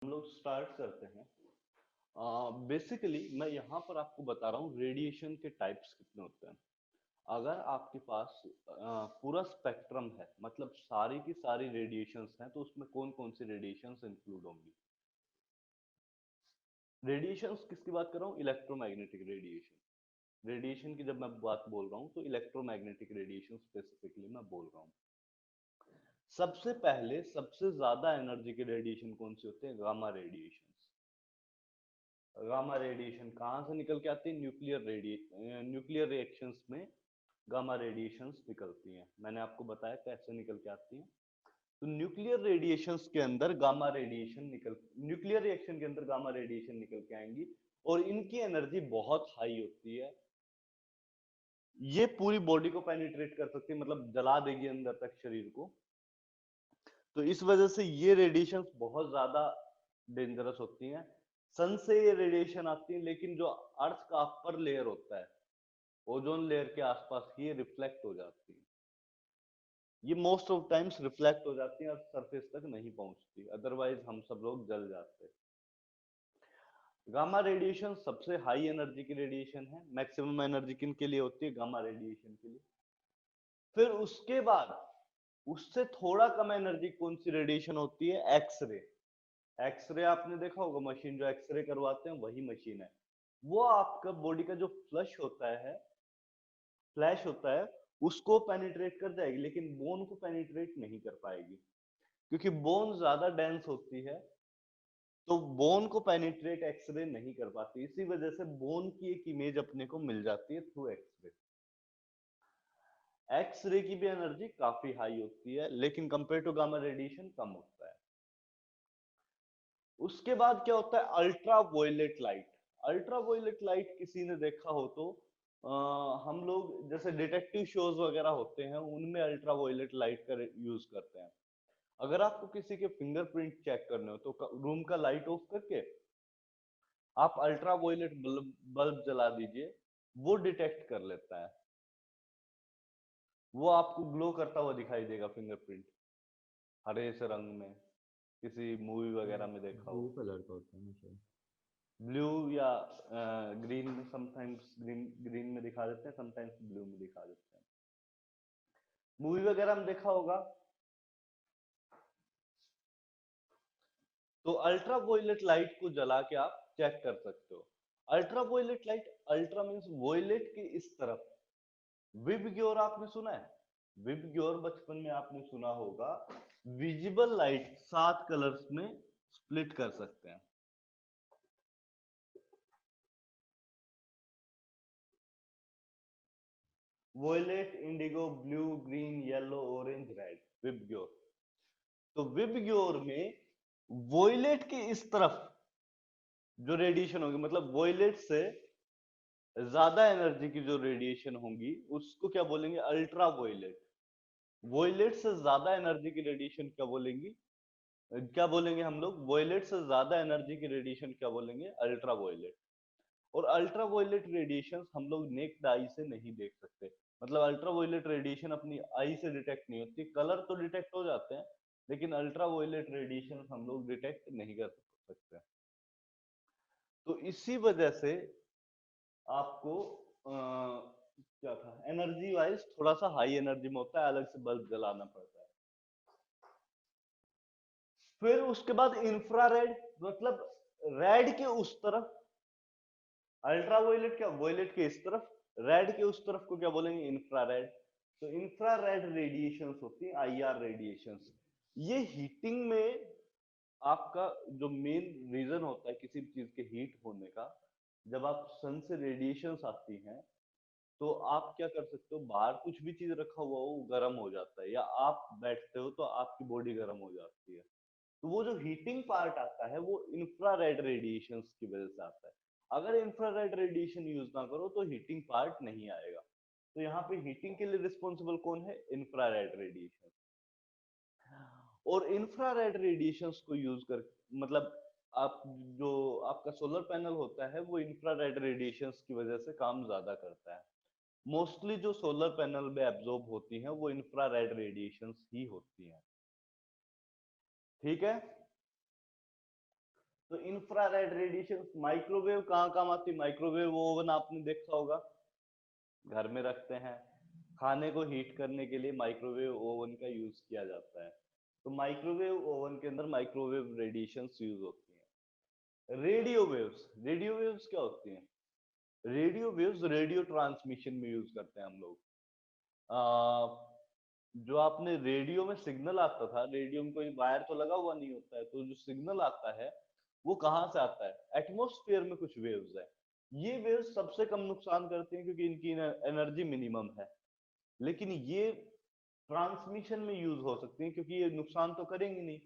हम लोग स्टार्ट करते हैं। बेसिकली मैं यहाँ पर आपको बता रहा हूँ रेडिएशन के टाइप्स कितने होते हैं। अगर आपके पास पूरा स्पेक्ट्रम है, मतलब सारी की सारी रेडिएशंस हैं, तो उसमें कौन कौन सी रेडिएशंस इंक्लूड होंगी। रेडिएशंस किसकी बात कर रहा हूँ? Electromagnetic radiation. रेडिएशन की जब मैं बात बोल रहा हूँ तो इलेक्ट्रोमैग्नेटिक रेडिएशन स्पेसिफिकली मैं बोल रहा हूँ। सबसे पहले सबसे ज्यादा एनर्जी के रेडिएशन कौन से होते हैं? Gamma radiation. गामा रेडिएशन कहाँ से निकल के आती है? न्यूक्लियर रिएक्शंस में गामा रेडिएशंस निकलती हैं। मैंने आपको बताया कैसे निकल के आती हैं। तो न्यूक्लियर रेडिएशंस के अंदर गामा रेडिएशन निकल न्यूक्लियर रिएक्शन के अंदर गामा रेडिएशन निकल के आएंगी और इनकी एनर्जी बहुत हाई होती है। ये पूरी बॉडी को पेनिट्रेट कर सकती है, मतलब जला देगी अंदर तक शरीर को। तो इस वजह से ये रेडिएशंस बहुत ज्यादा डेंजरस होती हैं। सन से ये रेडिएशन आती है, लेकिन जो अर्थ का अपर लेयर होता है, ओजोन लेयर के आसपास ही रिफ्लेक्ट हो जाती है। ये मोस्ट ऑफ टाइम्स रिफ्लेक्ट हो जाती है और सरफेस तक नहीं पहुंचती, अदरवाइज हम सब लोग जल जाते हैं। गामा रेडिएशन सबसे हाई एनर्जी की रेडिएशन है। मैक्सिमम एनर्जी किन के लिए होती है? गामा रेडिएशन के लिए। फिर उसके बाद उससे थोड़ा कम एनर्जी कौन सी रेडिएशन होती है? एक्सरे। एक्सरे आपने देखा होगा, मशीन जो एक्सरे करवाते हैं वही मशीन है। वो आपका बॉडी का जो फ्लैश होता है उसको पेनिट्रेट कर जाएगी, लेकिन बोन को पेनिट्रेट नहीं कर पाएगी, क्योंकि बोन ज्यादा डेंस होती है। तो बोन को पेनिट्रेट एक्सरे नहीं कर पाती, इसी वजह से बोन की एक इमेज अपने को मिल जाती है थ्रू एक्सरे। एक्सरे की भी एनर्जी काफी हाई होती है, लेकिन कंपेयर टू गामा रेडिएशन कम होता है। उसके बाद क्या होता है? Ultraviolet light. Ultraviolet light किसी ने देखा हो तो हम लोग जैसे डिटेक्टिव शोज वगैरह होते हैं उनमें अल्ट्रा वायलेट लाइट का यूज करते हैं। अगर आपको किसी के फिंगरप्रिंट चेक करने हो तो रूम का लाइट ऑफ करके आप अल्ट्रा वायलेट बल्ब जला दीजिए, वो डिटेक्ट कर लेता है। वो आपको ग्लो करता हुआ दिखाई देगा फिंगरप्रिंट, हरे से रंग में। किसी मूवी वगैरह में देखा हो। ब्लू कलर का होता है ना शायद। ब्लू या ग्रीन में, समटाइम्स ग्रीन ग्रीन में दिखा देते हैं, समटाइम्स ब्लू में दिखा देते हैं। मूवी वगैरह में देखा होगा। तो अल्ट्रा वायलेट लाइट को जला के आप चेक कर सकते हो। Ultraviolet light, ultra means violet के इस तरफ। विबग्योर आपने सुना है? विबग्योर बचपन में आपने सुना होगा। विजिबल लाइट 7 कलर्स में स्प्लिट कर सकते हैं। Violet, indigo, blue, green, yellow, orange, red, VIBGYOR. तो विबग्योर में वोयलेट के इस तरफ जो रेडिएशन होगी, मतलब वोयलेट से ज्यादा एनर्जी की जो रेडिएशन होंगी उसको क्या बोलेंगे? अल्ट्रा वोयलेट। वोयलेट से ज्यादा एनर्जी की रेडिएशन क्या बोलेंगे हम लोग? वोयलेट से ज्यादा एनर्जी की रेडिएशन क्या बोलेंगे? अल्ट्रा वोयलेट। और अल्ट्रा वोयलेट रेडिएशन हम लोग नेक्ड आई से नहीं देख सकते। मतलब अल्ट्रा वोयलेट रेडिएशन अपनी आई से डिटेक्ट नहीं होती। कलर तो डिटेक्ट हो जाते हैं, लेकिन अल्ट्रा वोयलेट रेडिएशन हम लोग डिटेक्ट नहीं कर सकते। तो इसी वजह से आपको क्या था, एनर्जी वाइज थोड़ा सा हाई एनर्जी में होता है, अलग से बल्ब जलाना पड़ता है। फिर उसके बाद इंफ्रारेड, मतलब रेड के उस तरफ। अल्ट्रा वोयलेट क्या? वोयलेट के इस तरफ। रेड के उस तरफ को क्या बोलेंगे? इंफ्रारेड। तो इंफ्रारेड रेडिएशंस होती है, आईआर रेडिएशंस। ये हीटिंग में आपका जो मेन रीजन होता है किसी भी चीज के हीट होने का, जब आप सन से रेडिएशंस आती हैं तो आप क्या कर सकते हो? बाहर कुछ भी चीज रखा हुआ हो वो गर्म हो जाता है, या आप बैठते हो तो आपकी बॉडी गर्म हो जाती है। तो वो जो हीटिंग पार्ट आता है वो इंफ्रारेड रेडिएशंस की वजह से आता है। अगर इंफ्रारेड रेडिएशन यूज ना करो तो हीटिंग पार्ट नहीं आएगा। तो यहाँ पे हीटिंग के लिए रिस्पॉन्सिबल कौन है? Infrared radiation. और इंफ्रारेड रेडिएशंस को यूज कर, मतलब आप जो आपका सोलर पैनल होता है वो इंफ्रारेड रेडिएशंस की वजह से काम ज्यादा करता है। मोस्टली जो सोलर पैनल में एब्जॉर्ब होती हैं वो इंफ्रारेड रेडिएशंस ही होती हैं। ठीक है। तो इंफ्रारेड रेडिएशन, माइक्रोवेव कहाँ काम आती है? माइक्रोवेव ओवन आपने देखा होगा, घर में रखते हैं, खाने को हीट करने के लिए माइक्रोवेव ओवन का यूज किया जाता है। तो माइक्रोवेव ओवन के अंदर माइक्रोवेव रेडिएशंस यूज होती हैं। रेडियो वेव्स क्या होती हैं? रेडियो वेव्स रेडियो ट्रांसमिशन में यूज करते हैं हम लोग। जो आपने रेडियो में सिग्नल आता था, रेडियो में कोई वायर तो लगा हुआ नहीं होता है, तो जो सिग्नल आता है वो कहाँ से आता है? एटमॉस्फेयर में कुछ वेव्स है। ये वेव्स सबसे कम नुकसान करती हैं क्योंकि इनकी एनर्जी मिनिमम है, लेकिन ये ट्रांसमिशन में यूज हो सकती हैं क्योंकि ये नुकसान तो करेंगे नहीं।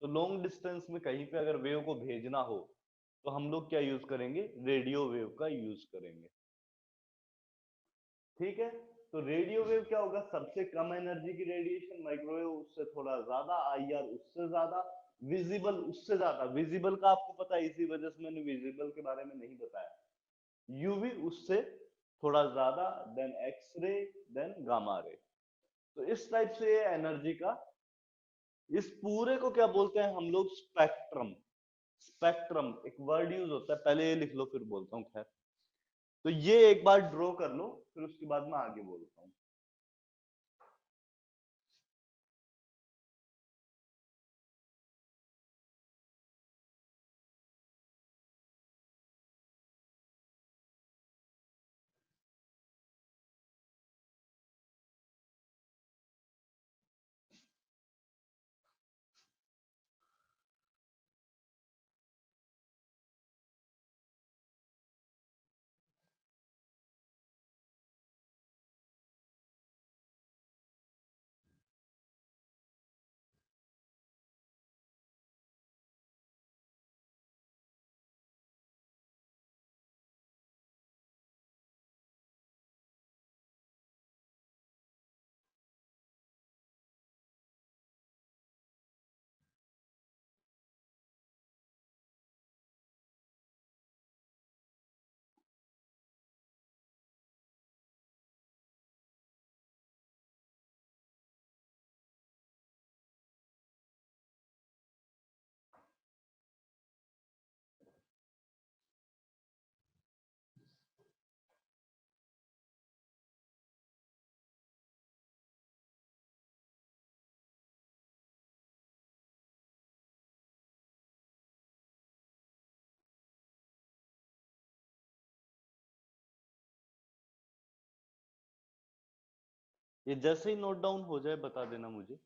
तो लॉन्ग डिस्टेंस में कहीं पे अगर वेव को भेजना हो तो हम लोग क्या यूज करेंगे? रेडियो वेव का यूज करेंगे। ठीक है, तो रेडियो वेव क्या होगा? सबसे कम एनर्जी की रेडिएशन, माइक्रोवेव उससे थोड़ा ज्यादा, आईआर उससे ज्यादा, विजिबल उससे ज्यादा। विजिबल का आपको पता है, इसी वजह से मैंने विजिबल के बारे में नहीं बताया। यूवी उससे थोड़ा ज्यादा, then x ray, than gamma ray. तो इस टाइप से ये एनर्जी का, इस पूरे को क्या बोलते हैं हम लोग? स्पेक्ट्रम। स्पेक्ट्रम एक वर्ड यूज होता है, पहले ये लिख लो फिर बोलता हूँ। खैर, तो ये एक बार ड्रॉ कर लो, फिर उसके बाद मैं आगे बोलता हूँ। ये जैसे ही नोट डाउन हो जाए बता देना मुझे।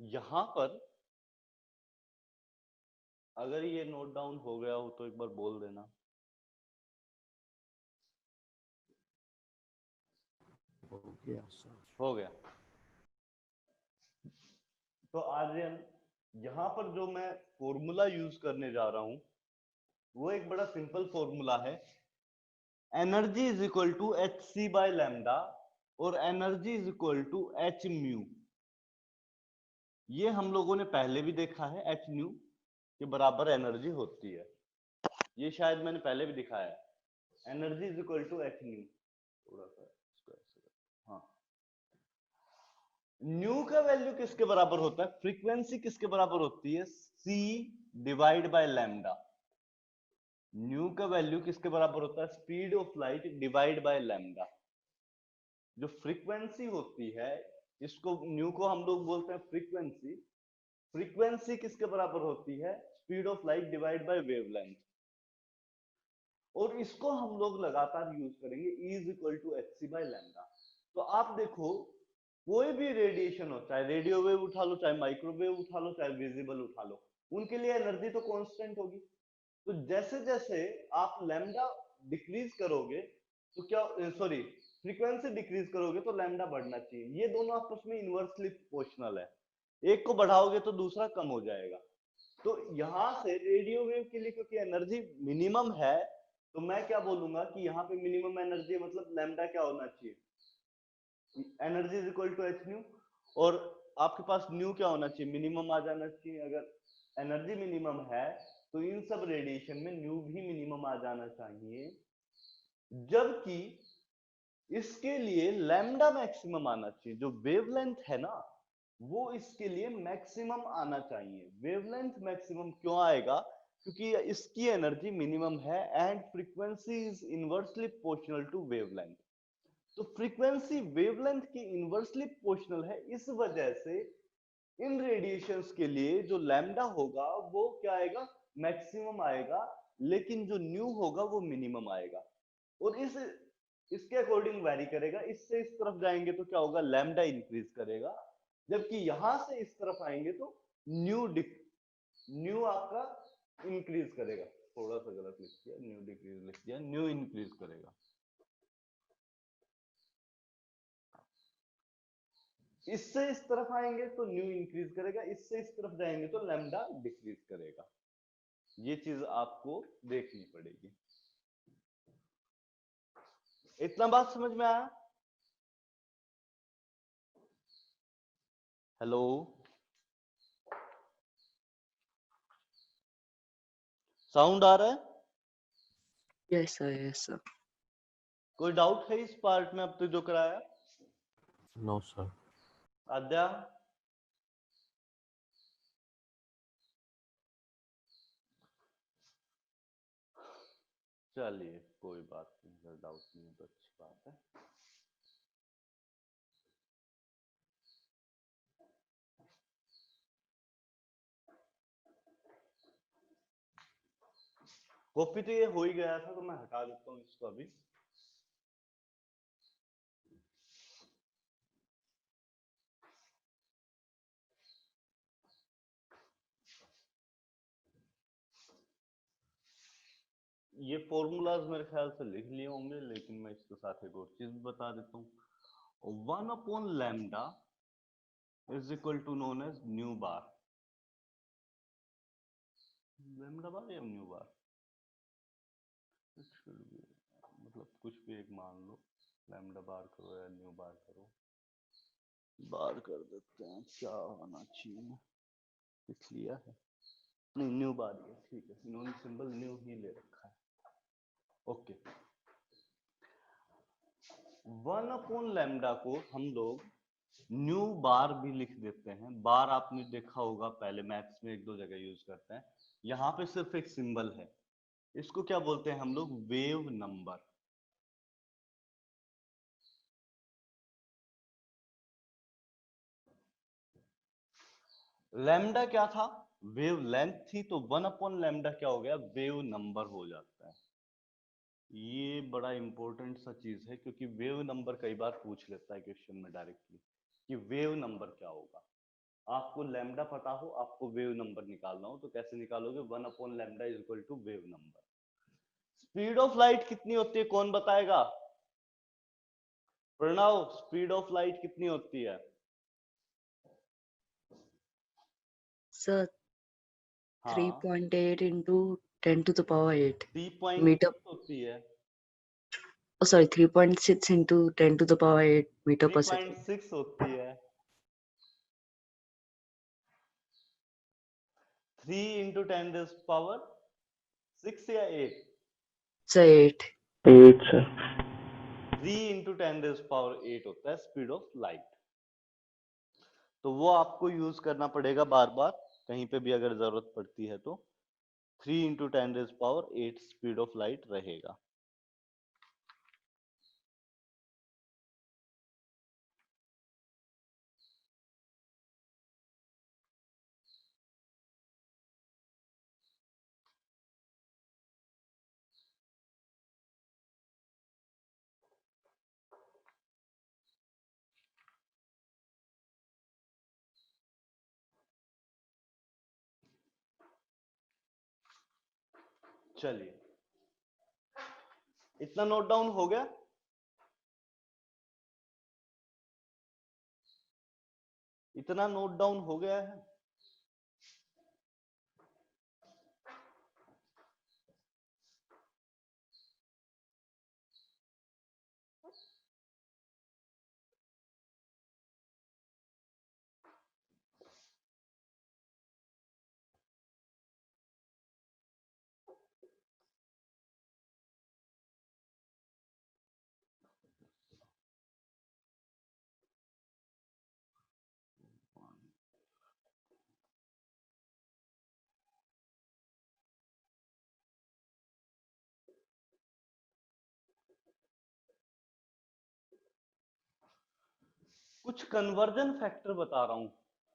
यहां पर अगर ये नोट डाउन हो गया हो तो एक बार बोल देना। हो गया सर। हो गया। तो आर्यन, यहां पर जो मैं फॉर्मूला यूज करने जा रहा हूं वो एक बड़ा सिंपल फॉर्मूला है। Energy is equal to H c by lambda और energy is equal to H mu. ये हम लोगों ने पहले भी देखा है, एच म्यू के बराबर एनर्जी होती है। ये शायद मैंने पहले भी दिखाया है। Energy is equal to H nu. थोड़ा सा इसको ऐसे हाँ। न्यू का वैल्यू किसके बराबर होता है? फ्रीक्वेंसी किसके बराबर होती है? सी डिवाइड बाय लैम्डा। न्यू का वैल्यू किसके बराबर होता है? Speed of light divide by lambda. जो फ्रीक्वेंसी होती है, इसको न्यू को हम लोग बोलते हैं फ्रीक्वेंसी। फ्रीक्वेंसी किसके बराबर होती है? Speed of light divide by wavelength. और इसको हम लोग लगातार यूज करेंगे, E is equal to H C by lambda. तो आप देखो कोई भी रेडिएशन हो, चाहे रेडियो वेव उठा लो, चाहे माइक्रोवेव उठा लो, चाहे विजिबल उठा लो, उनके लिए एनर्जी तो कांस्टेंट होगी। तो जैसे जैसे आप लैम्डा डिक्रीज करोगे तो क्या, सॉरी, फ्रीक्वेंसी डिक्रीज करोगे तो लैम्डा बढ़ना चाहिए। ये दोनों आपस में इनवर्सली प्रोपोर्शनल है, एक को बढ़ाओगे तो दूसरा कम हो जाएगा। तो यहां से रेडियो वेव के लिए क्योंकि एनर्जी मिनिमम है, तो मैं क्या बोलूंगा कि यहाँ पे मिनिमम एनर्जी मतलब लैम्डा क्या होना चाहिए? Energy is equal to H nu. और आपके पास न्यू क्या होना चाहिए? मिनिमम आ जाना चाहिए। अगर एनर्जी मिनिमम है तो इन सब रेडिएशन में न्यू भी मिनिमम आ जाना चाहिए, जबकि इसके लिए लैम्डा मैक्सिमम आना चाहिए। जो वेवलेंथ है ना, वो इसके लिए मैक्सिमम आना चाहिए। वेवलेंथ मैक्सिमम क्यों आएगा? क्योंकि इसकी एनर्जी मिनिमम है and frequency is inversely proportional to wavelength. तो फ्रीक्वेंसी वेवलेंथ के इनवर्सली प्रोपोर्शनल है, इस वजह से इन रेडिएशंस के लिए जो लैम्डा होगा वो क्या आएगा? मैक्सिमम आएगा, लेकिन जो न्यू होगा वो मिनिमम आएगा। और इसके अकॉर्डिंग वैरी करेगा। इससे इस तरफ जाएंगे तो क्या होगा? लैम्डा इंक्रीज करेगा, जबकि यहां से इस तरफ आएंगे तो न्यू आपका इंक्रीज करेगा। थोड़ा सा गलत लिख दिया, न्यू डिक्रीज लिख दिया, न्यू इंक्रीज करेगा। इससे इस तरफ आएंगे तो न्यू इंक्रीज करेगा, इससे इस तरफ जाएंगे तो लैम्डा डिक्रीज करेगा। ये चीज आपको देखनी पड़ेगी। इतना बात समझ में आया? हेलो, साउंड आ रहा है? Yes sir, yes sir. कोई डाउट है इस पार्ट में अब तक जो कराया? No sir. आद्या, चलिए कोई बात नहीं, अगर डाउट नहीं है तो अच्छी बात है। कॉपी तो ये हो ही गया था, तो मैं हटा देता हूँ इसको अभी। ये फॉर्मूलाज मेरे ख्याल से लिख लिए होंगे, लेकिन मैं इसके साथ एक और चीज बता देता हूँ। 1 upon lambda is equal to known as nu bar. Lambda bar या न्यू बार, मतलब कुछ भी एक मान लो, लैम्डा बार करो या न्यू बार करो। बार कर देते हैं, क्या होना चाहिए, लिख लिया है, नहीं न्यू बार ही है, ठीक है, इन्होंने सिंबल न्यू ही ले रखा है। ओके, 1 अपॉन लैम्डा को हम लोग न्यू बार भी लिख देते हैं। बार आपने देखा होगा पहले मैथ्स में एक दो जगह यूज करते हैं। यहाँ पे सिर्फ एक सिंबल है, इसको क्या बोलते हैं हम लोग? Wave number. लैम्डा क्या था? वेव लेंथ थी, तो 1 अपॉन लैम्डा क्या हो गया? वेव नंबर हो जाता है। ये बड़ा इंपॉर्टेंट सा चीज है, क्योंकि वेव नंबर कई बार पूछ लेता है क्वेश्चन में डायरेक्टली कि वेव नंबर क्या होगा। आपको लैम्डा पता हो, आपको वेव नंबर निकालना हो, तो कैसे निकालोगे? 1 upon lambda is equal to wave number. Speed of light कितनी होती है, कौन बताएगा? प्रणव, स्पीड ऑफ लाइट कितनी होती है? सर हाँ, 3.8 into 10 to the power 8 3.6 meter. होती है। Oh, sorry, 3.6 into 10 to the power 8 meter per second. 3.6 होती है। 3 इंटू 10 रेज़ पावर 6 या 8? Sir, 8. 8 sir. 3 into 10 rays power 8 होता है स्पीड ऑफ लाइट। तो वो आपको यूज करना पड़ेगा बार बार, कहीं पे भी अगर जरूरत पड़ती है तो। 3 into 10 rays power 8 speed of light रहेगा। चलिए, इतना नोट डाउन हो गया? इतना नोट डाउन हो गया है? कुछ कन्वर्जन फैक्टर बता रहा हूं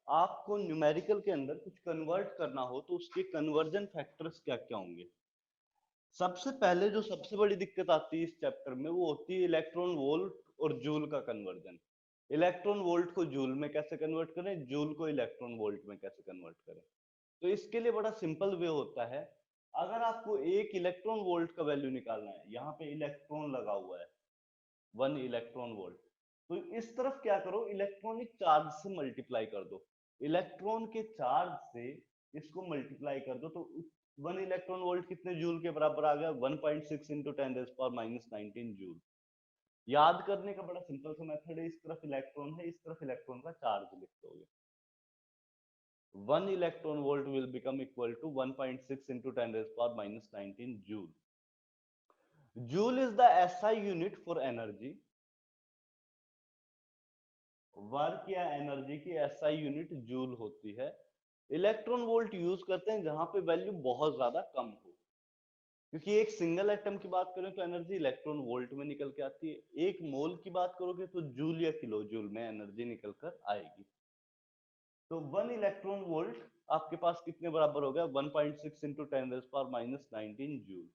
आपको। न्यूमेरिकल के अंदर कुछ कन्वर्ट करना हो तो उसके कन्वर्जन फैक्टर्स क्या क्या होंगे। सबसे पहले जो सबसे बड़ी दिक्कत आती है इस चैप्टर में वो होती है इलेक्ट्रॉन वोल्ट और जूल का कन्वर्जन। इलेक्ट्रॉन वोल्ट को जूल में कैसे कन्वर्ट करें, जूल को इलेक्ट्रॉन वोल्ट में कैसे कन्वर्ट करें। तो इसके लिए बड़ा सिंपल वे होता है। अगर आपको एक इलेक्ट्रॉन वोल्ट का वैल्यू निकालना है, यहाँ पे इलेक्ट्रॉन लगा हुआ है 1 इलेक्ट्रॉन वोल्ट, तो इस तरफ क्या करो, इलेक्ट्रॉनिक चार्ज से मल्टीप्लाई कर दो। इलेक्ट्रॉन के चार्ज से इसको मल्टीप्लाई कर दो तो 1 इलेक्ट्रॉन वोल्ट कितने जूल के बराबर आ गया, 1.6 इंटू 10⁻⁻19 जूल। याद करने का बड़ा सिंपल सा मेथड है, इस तरफ इलेक्ट्रॉन है, इस तरफ इलेक्ट्रॉन का चार्ज लिख दोगे। 1 electron volt will become equal to 1.6 into 10⁻⁻19 joule. Joule is the SI unit for energy. Work या एनर्जी की SI यूनिट जूल होती है। इलेक्ट्रॉन वोल्ट यूज करते हैं जहां पे वैल्यू बहुत ज्यादा कम हो, क्योंकि एक सिंगल एटम की बात करें तो एनर्जी इलेक्ट्रॉन वोल्ट में निकल के आती है। एक मोल की बात करोगे तो जूल या किलो जूल में एनर्जी निकल कर आएगी। तो 1 इलेक्ट्रॉन वोल्ट आपके पास कितने बराबर हो गया, 1.6 into 10⁻⁻19 joule.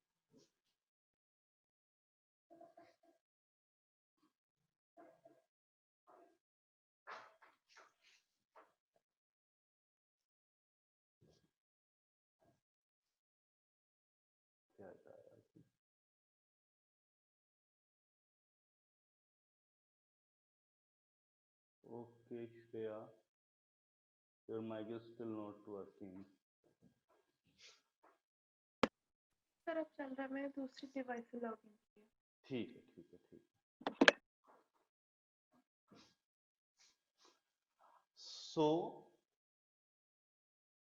Okay, Shreya, your mic is still not working. Sir अब चल रहा है, मैंने दूसरी डिवाइस से लॉगिन किया। ठीक है, ठीक है, ठीक है। सो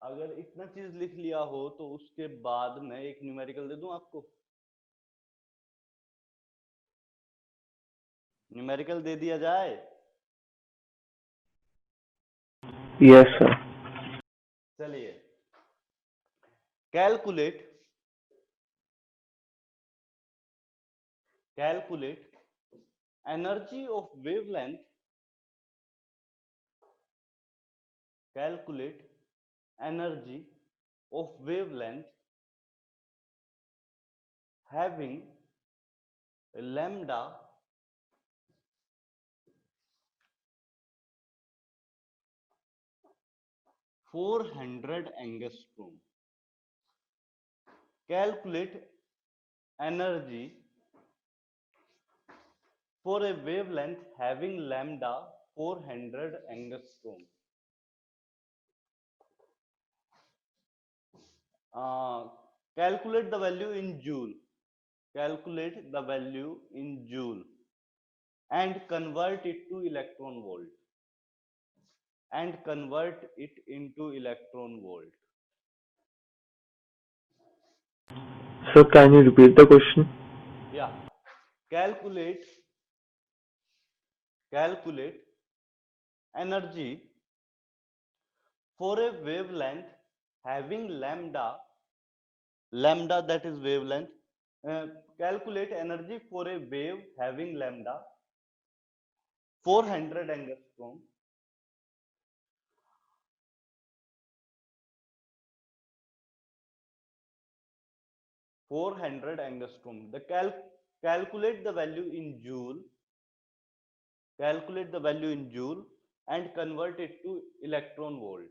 अगर इतना चीज लिख लिया हो तो उसके बाद मैं एक न्यूमेरिकल दे दूं आपको। न्यूमेरिकल दे दिया जाए? Yes, sir. चलिए, calculate energy of wavelength, calculate energy of wavelength having lambda (400 angstrom). Calculate energy for a wavelength having lambda 400 angstrom. Calculate the value in joule. Calculate the value in joule and convert it to electron volt. And convert it into electron volt. Sir, can you repeat the question? Yeah. Calculate energy for a wavelength having lambda that is wavelength. Calculate energy for a wave having lambda 400 angstrom. The calculate the value in joule. Calculate the value in joule and convert it to electron volt.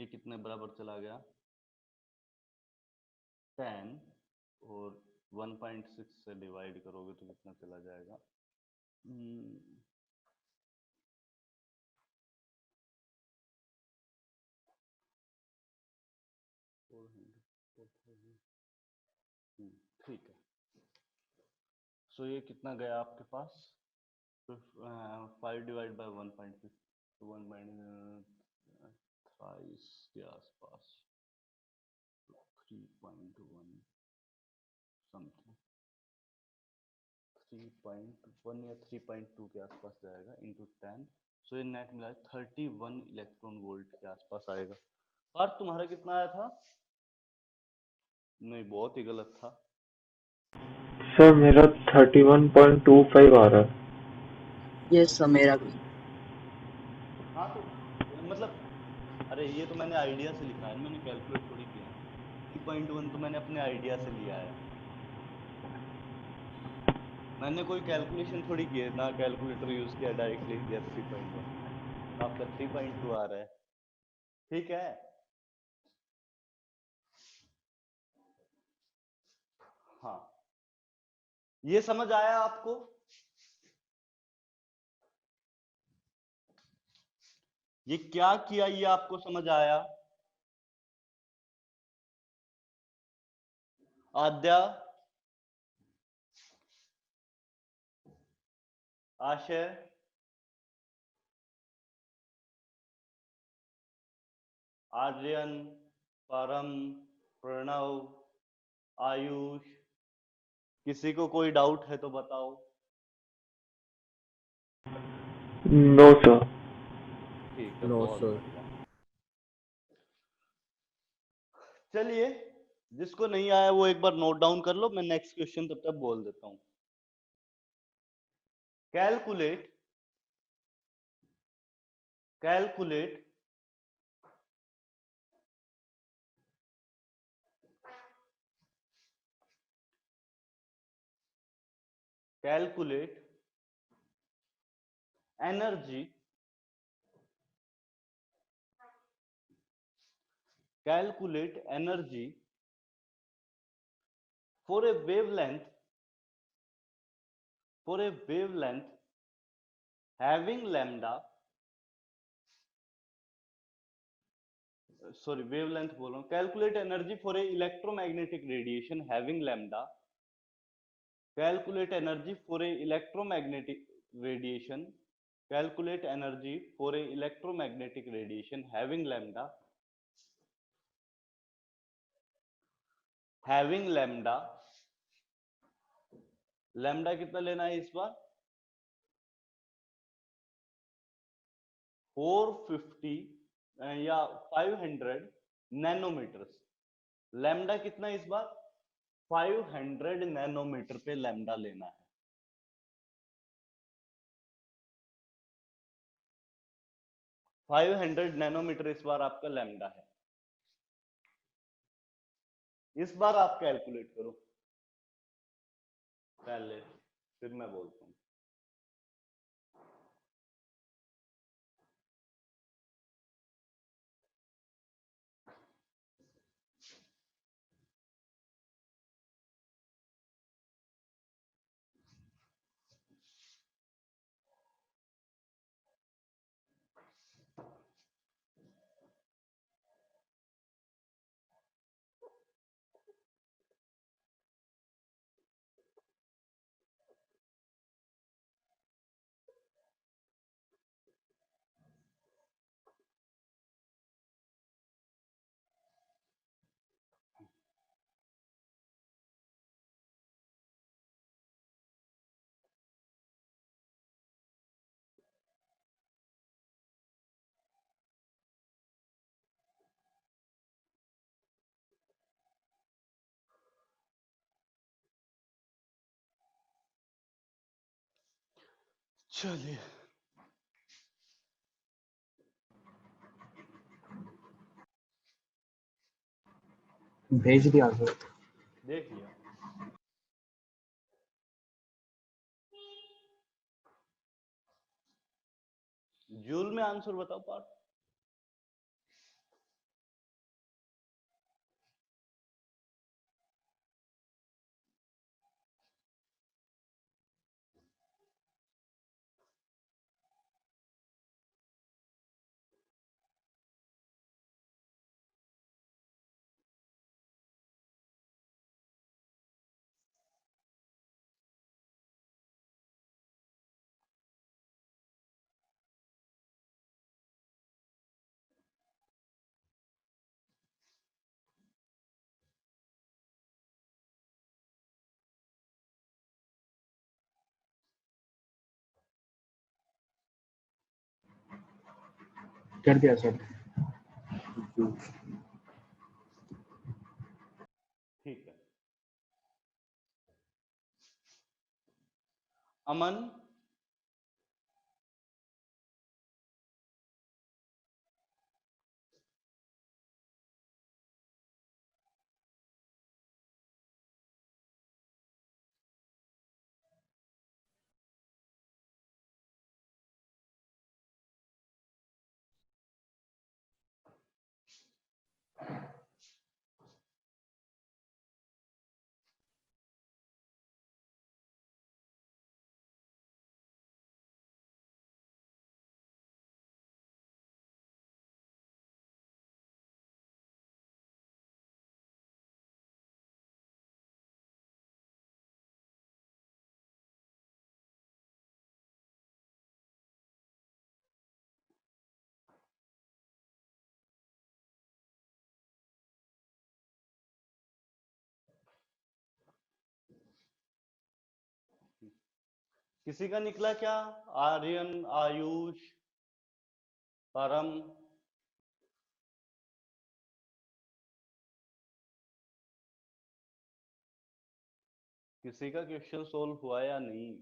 ये कितने बराबर चला गया 10 और 1.6 से divide करोगे तो कितना चला जाएगा 400, ठीक है। सो ये कितना गया आपके पास 5 डिवाइड बाय 1.6 1.23 के आसपास 3.1 समथिंग 3.1 या 3.2 के आसपास जाएगा इंटू 10। सो ये नेट मिला 31 इलेक्ट्रॉन वोल्ट के आसपास आएगा। और तुम्हारा कितना आया था? नहीं, बहुत ही गलत था। सर मेरा 31.25 आ रहा है। Yes, sir, मेरा भी। हाँ तो मतलब अरे ये तो मैंने आइडिया से लिखा है, मैंने कैलकुलेट थोड़ी किया है। 3.1 तो मैंने अपने आइडिया से लिया है, मैंने कोई कैलकुलेशन थोड़ी की है, ना कैलकुलेटर यूज किया, डायरेक्ट लिख दिया 3.1। आपका 3.2 आ रहा है, ठीक है। हाँ, ये समझ आया आपको? ये क्या किया, ये आपको समझ आया? आद्या, आशय, आर्यन, परम, प्रणव, आयुष, किसी को कोई डाउट है तो बताओ। No sir. ठीक है, नो बहुत सर। बढ़िया। चलिए, जिसको नहीं आया वो एक बार नोट डाउन कर लो, मैं नेक्स्ट क्वेश्चन तब तक बोल देता हूं। Calculate energy for a wavelength having lambda, sorry wavelength बोल रहा हूं, calculate energy for a electromagnetic radiation having lambda, calculate energy for a electromagnetic radiation having lambda, lambda कितना लेना है इस बार 450 या 500 नैनोमीटर्स। लैम्डा कितना इस बार 500 नैनोमीटर पे लैम्डा लेना है। 500 नैनोमीटर इस बार आपका लैम्डा है। इस बार आप कैलकुलेट करो पहले, फिर मैं बोलता हूं। चलिए, भेज दिया सर। देख लिया। जूल में आंसर बताओ पार्थ। कर दिया सर। ठीक है। अमन, किसी का निकला क्या? आर्यन, आयुष, परम? किसी का क्वेश्चन सोल्व हुआ या नहीं?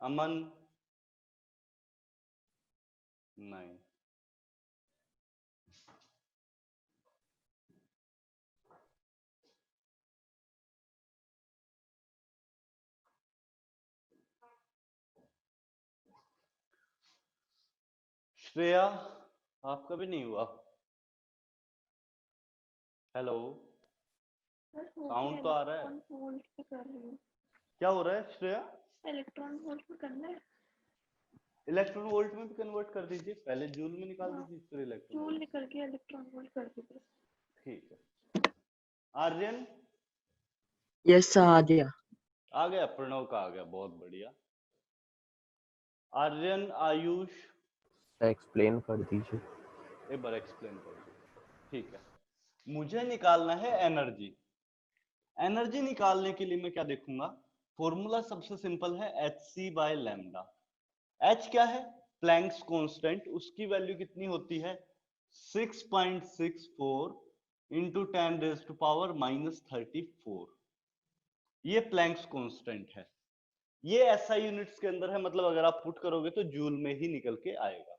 अमन? नहीं। श्रेया, आपका भी नहीं हुआ? हेलो, सर हो साउंड तो गया, आ रहा है। इलेक्ट्रॉन वोल्ट पे कर रही हूँ। क्या हो रहा है श्रेया? इलेक्ट्रॉन वोल्ट पे करना है। इलेक्ट्रॉन वोल्ट में भी कन्वर्ट कर दीजिए, पहले जूल में निकाल हाँ, दीजिए फिर इलेक्ट्रॉन जूल वोल्ट। निकल के इलेक्ट्रॉन वोल्ट कर दीजिए। ठीक है। आर्यन? Yes, sir, आ गया। आ गया, प्रणव का आ गया, बहुत बढ़िया। आर्यन, आयुष? एक्सप्लेन कर दीजिए। एक बार एक्सप्लेन कर दीजिए। ठीक है, मुझे निकालना है एनर्जी। एनर्जी निकालने के लिए मैं क्या देखूंगा? फॉर्मूला सबसे सिंपल है, hc/लैम्डा। h क्या है? प्लैंक्स कांस्टेंट, उसकी वैल्यू कितनी होती है? 6.64 इंटू 10⁻⁻34। ये प्लैंक्स कांस्टेंट है। ये SI यूनिट्स के अंदर है, मतलब अगर आप पुट करोगे तो जूल में ही निकल के आएगा।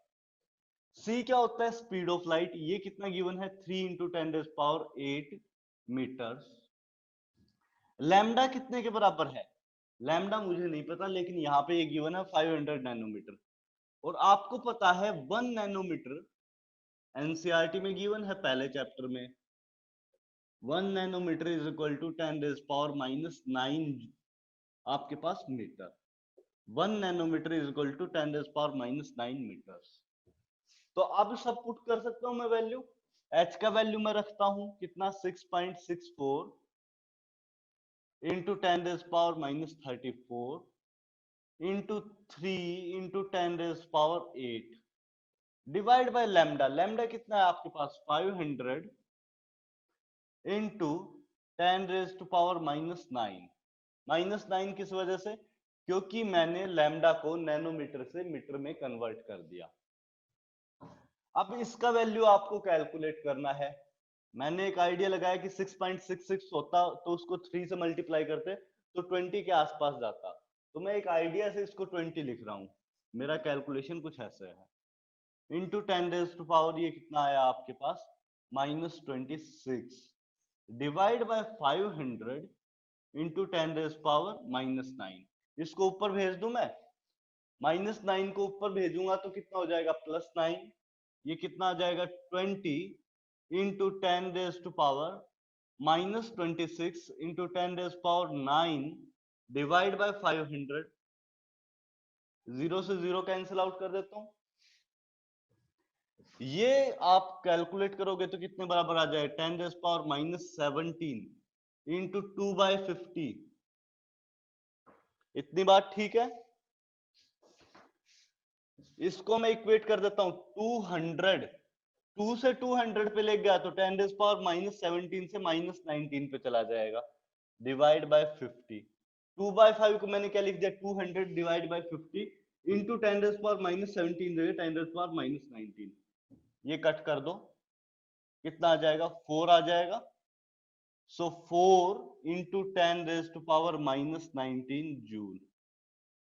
c क्या होता है? Speed of light. ये कितना गिवन है? 3 इंटू 10⁸ मीटर्स। लैम्डा कितने के बराबर है? लैम्डा मुझे नहीं पता, लेकिन यहाँ पे ये गिवन है 500 नैनोमीटर। और आपको पता है 1 नैनोमीटर एनसीईआरटी में गिवन है पहले चैप्टर में। 1 नैनोमीटर इज इक्वल टू 10⁻⁹ आपके पास metre. 1 nanometre is equal to 10⁻⁹ metres. तो अब सब पुट कर सकता हूं मैं वैल्यू। h का वैल्यू मैं रखता हूं कितना? 6.64 into 10⁻⁻34 into 3 into 10⁸ divide by lambda. Lambda कितना है आपके पास? 500 इंटू 10⁻⁻⁹ -9 किस वजह से? क्योंकि मैंने लैम्डा को नैनोमीटर से मीटर में कन्वर्ट कर दिया। अब इसका वैल्यू आपको कैलकुलेट करना है। मैंने एक आइडिया लगाया कि 6.66 होता तो उसको 3 से मल्टीप्लाई करते तो 20 के आसपास जाता। तो मैं एक आइडिया से इसको 20 लिख रहा हूं। मेरा कैलकुलेशन कुछ ऐसे है। इंटू 10⁻, ये कितना आया आपके पास? -26 डिवाइड बाय 500 इंटू 10⁻⁻9। इसको ऊपर भेज दूं मैं? -9 को ऊपर भेजूंगा तो कितना हो जाएगा? +9। ये कितना आ जाएगा? 20 इंटू 10⁻26 इंटू 10⁻9 डिवाइड बाय 500। 0 से 0 कैंसिल आउट कर देता हूं। ये आप कैलकुलेट करोगे तो कितने बराबर आ जाए? 10⁻⁻17 इंटू 2/50। इतनी बात ठीक है? इसको मैं इक्वेट कर देता हूं 200। 2 से 200 पे ले गया तो 10⁻⁻17 से -19 पे चला जाएगा। Divide by 50। 2/5 को मैंने क्या लिख दिया? 200 डिवाइड बाय 50 इंटू 10⁻⁻17 जगह 10⁻⁻19। ये कट कर दो, कितना आ जाएगा? 4 आ जाएगा। So 4 into 10 raise to power -19 joule.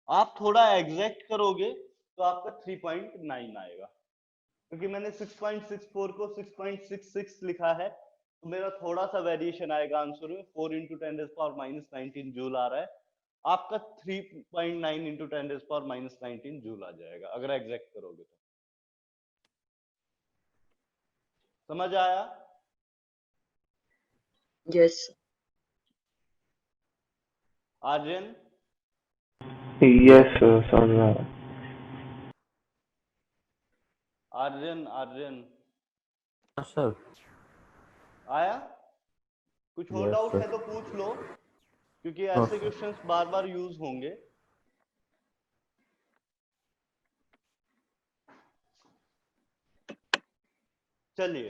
आप थोड़ा एग्जैक्ट करोगे तो आपका 3.9 आएगा, क्योंकि मैंने 6.64 को 6.66 लिखा है, तो मेरा थोड़ा सा वेरिएशन आएगा आंसर में। 4 इंटू 10 रेज पावर -19 जूल आ रहा है, आपका 3.9 इंटू 10 रेज पावर -19 जूल आ जाएगा, अगर एग्जैक्ट करोगे तो। समझ आया? Yes. आर्यन? यस सर, समझ में आया। आर्यन आर्यन हाँ सर। आया? कुछ और Yes, डाउट sir. है तो पूछ लो, क्योंकि हाँ, ऐसे sir. क्वेश्चंस बार बार यूज होंगे। चलिए,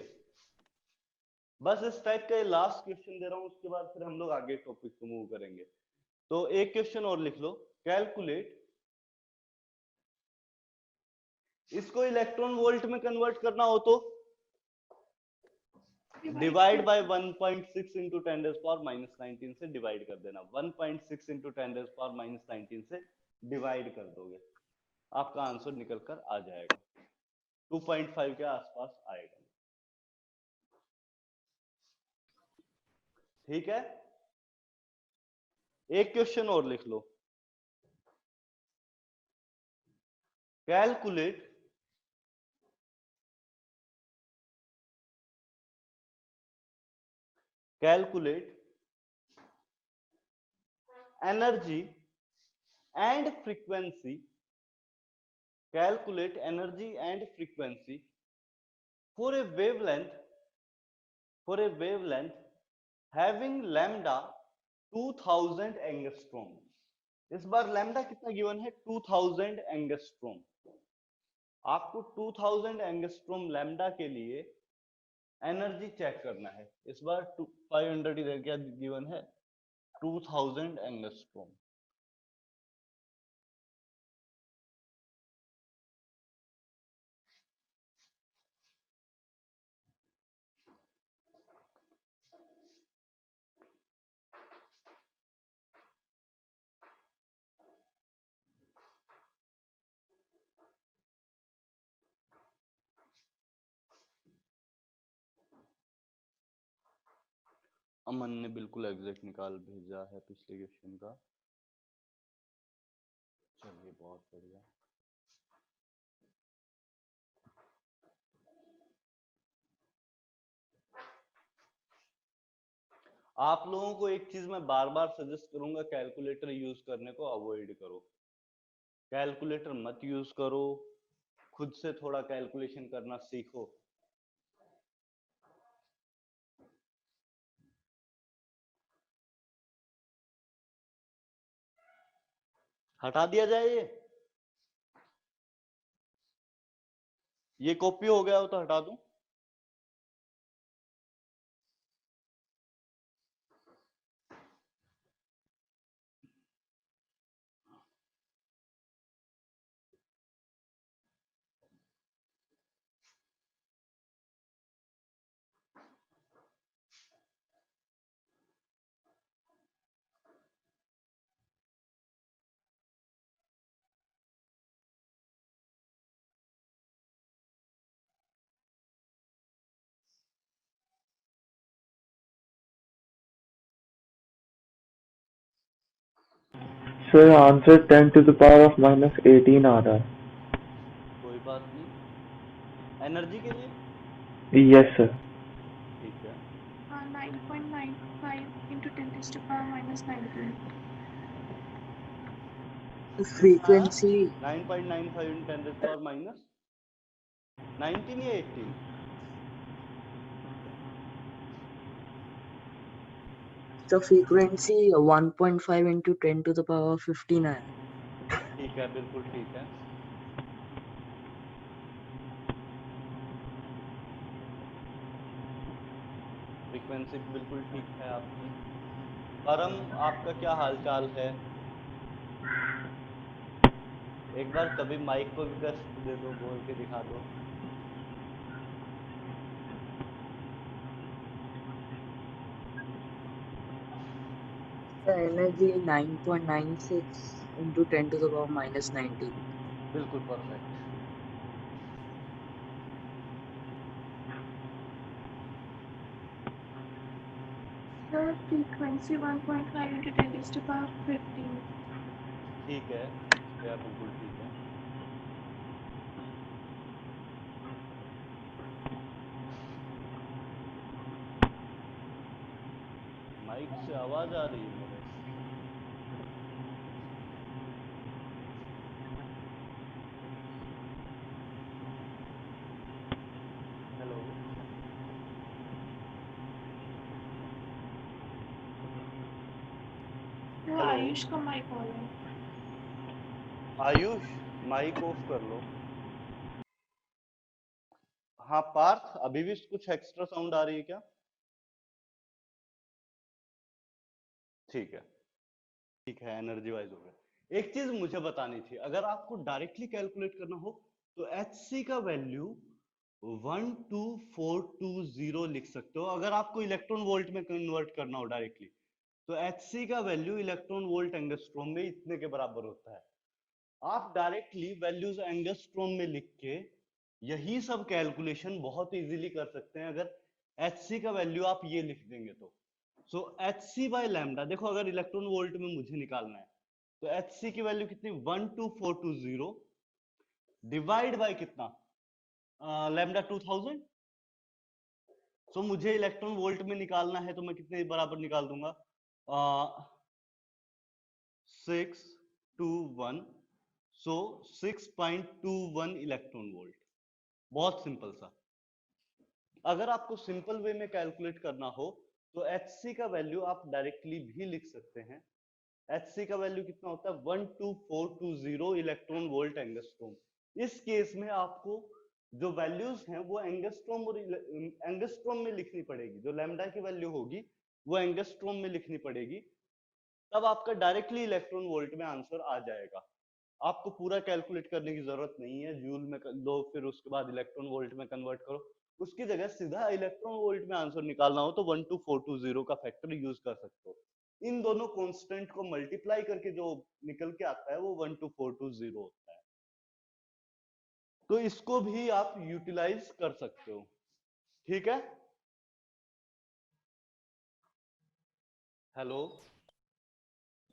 बस इस टाइप का लास्ट क्वेश्चन दे रहा हूं, उसके बाद फिर हम लोग आगे टॉपिक को मूव करेंगे। तो एक क्वेश्चन और लिख लो, कैलकुलेट, इसको इलेक्ट्रॉन वोल्ट में कन्वर्ट करना हो तो divide by 1.6 into 10 raise power -19 से डिवाइड कर देना। 1.6 इंटू 10 रेज पावर -19 से डिवाइड कर दोगे, आपका आंसर निकल कर आ जाएगा, 2.5 के आसपास आएगा। ठीक है, एक क्वेश्चन और लिख लो, calculate energy and frequency, calculate energy and frequency for a wavelength having lambda 2000 angstrom. इस बार लैम्डा कितना गिवन है? 2000 एंगस्ट्रॉम। आपको 2000 एंगस्ट्रॉम लैम्डा के लिए एनर्जी चेक करना है। इस बार 500 इधर क्या गिवन है? 2000 एंगस्ट्रॉम। अमन ने बिल्कुल एग्जैक्ट निकाल भेजा है पिछले क्वेश्चन का। चलिए, बहुत बढ़िया। आप लोगों को एक चीज मैं बार बार सजेस्ट करूंगा, कैलकुलेटर यूज करने को अवॉइड करो। कैलकुलेटर मत यूज करो, खुद से थोड़ा कैलकुलेशन करना सीखो। हटा दिया जाए ये कॉपी हो गया हो तो हटा दूं? Sir answer 10 to the power of -18 आ रहा है। कोई बात नहीं, एनर्जी के लिए यस सर। ठीक है। 9.95 into 10 raised to power -19. कितना आया? Frequency, 9.95 इन 10 रेज़ पावर -19 या 18? the frequency 1.5 into 10 to the power 15 है। ठीक है, बिल्कुल ठीक है। फ्रीक्वेंसी बिल्कुल ठीक है आपकी। परम, आपका क्या हालचाल है? एक बार कभी माइक को भी कष्ट दे दो, बोल के दिखा दो। The energy 9.96 into 10 to the power minus 19. बिल्कुल perfect. Sir, frequency 1.5 into 10 raised to power 15. ठीक है, या बिल्कुल ठीक है। माइक से आवाज आ रही है मेरे। हेलो, वो हेलो आयुष का माइक ऑन है। आयुष, माइक ऑफ कर लो। हाँ पार्थ, अभी भी कुछ एक्स्ट्रा साउंड आ रही है क्या? ठीक है, ठीक है, एनर्जी वाइज हो गया। एक चीज मुझे बतानी थी, अगर आपको डायरेक्टली कैलकुलेट करना हो तो HC का वैल्यू 12420 लिख सकते हो। अगर आपको इलेक्ट्रॉन वोल्ट में कन्वर्ट करना हो डायरेक्टली, तो HC का वैल्यू इलेक्ट्रॉन वोल्ट एंगस्ट्रॉम में इतने के बराबर होता है। आप डायरेक्टली वैल्यूज एंगस्ट्रॉम में लिख के यही सब कैलकुलेशन बहुत इजीली कर सकते हैं, अगर HC का वैल्यू आप ये लिख देंगे तो। सो HC बाय लैम्डा, देखो अगर इलेक्ट्रॉन वोल्ट में मुझे निकालना है तो HC की वैल्यू कितनी, 12420 डिवाइड बाय कितना, लैम्डा 2000। सो मुझे इलेक्ट्रॉन वोल्ट में निकालना है तो मैं कितने बराबर निकाल दूंगा, 621, सो 6.21 इलेक्ट्रॉन वोल्ट। बहुत सिंपल सा। अगर आपको सिंपल वे में कैलकुलेट करना हो तो HC का वैल्यू आप डायरेक्टली भी लिख सकते हैं। HC का वैल्यू कितना होता है, 12420 इलेक्ट्रॉन वोल्ट एंगस्ट्रॉम। इस केस में आपको जो वैल्यूज हैं वो एंगस्ट्रॉम और एंगस्ट्रॉम में लिखनी पड़ेगी। जो लैम्डा की वैल्यू होगी वो एंगस्ट्रॉम में लिखनी पड़ेगी, तब आपका डायरेक्टली इलेक्ट्रॉन वोल्ट में आंसर आ जाएगा। आपको पूरा कैलकुलेट करने की जरूरत नहीं है, जूल में दो फिर उसके बाद इलेक्ट्रॉन वोल्ट में कन्वर्ट करो। उसकी जगह सीधा इलेक्ट्रॉन वोल्ट में आंसर निकालना हो तो 12420 का फैक्टर यूज कर सकते हो। इन दोनों कांस्टेंट को मल्टीप्लाई करके जो निकल के आता है वो 12420 होता है। तो इसको भी आप यूटिलाइज कर सकते हो। ठीक है, हेलो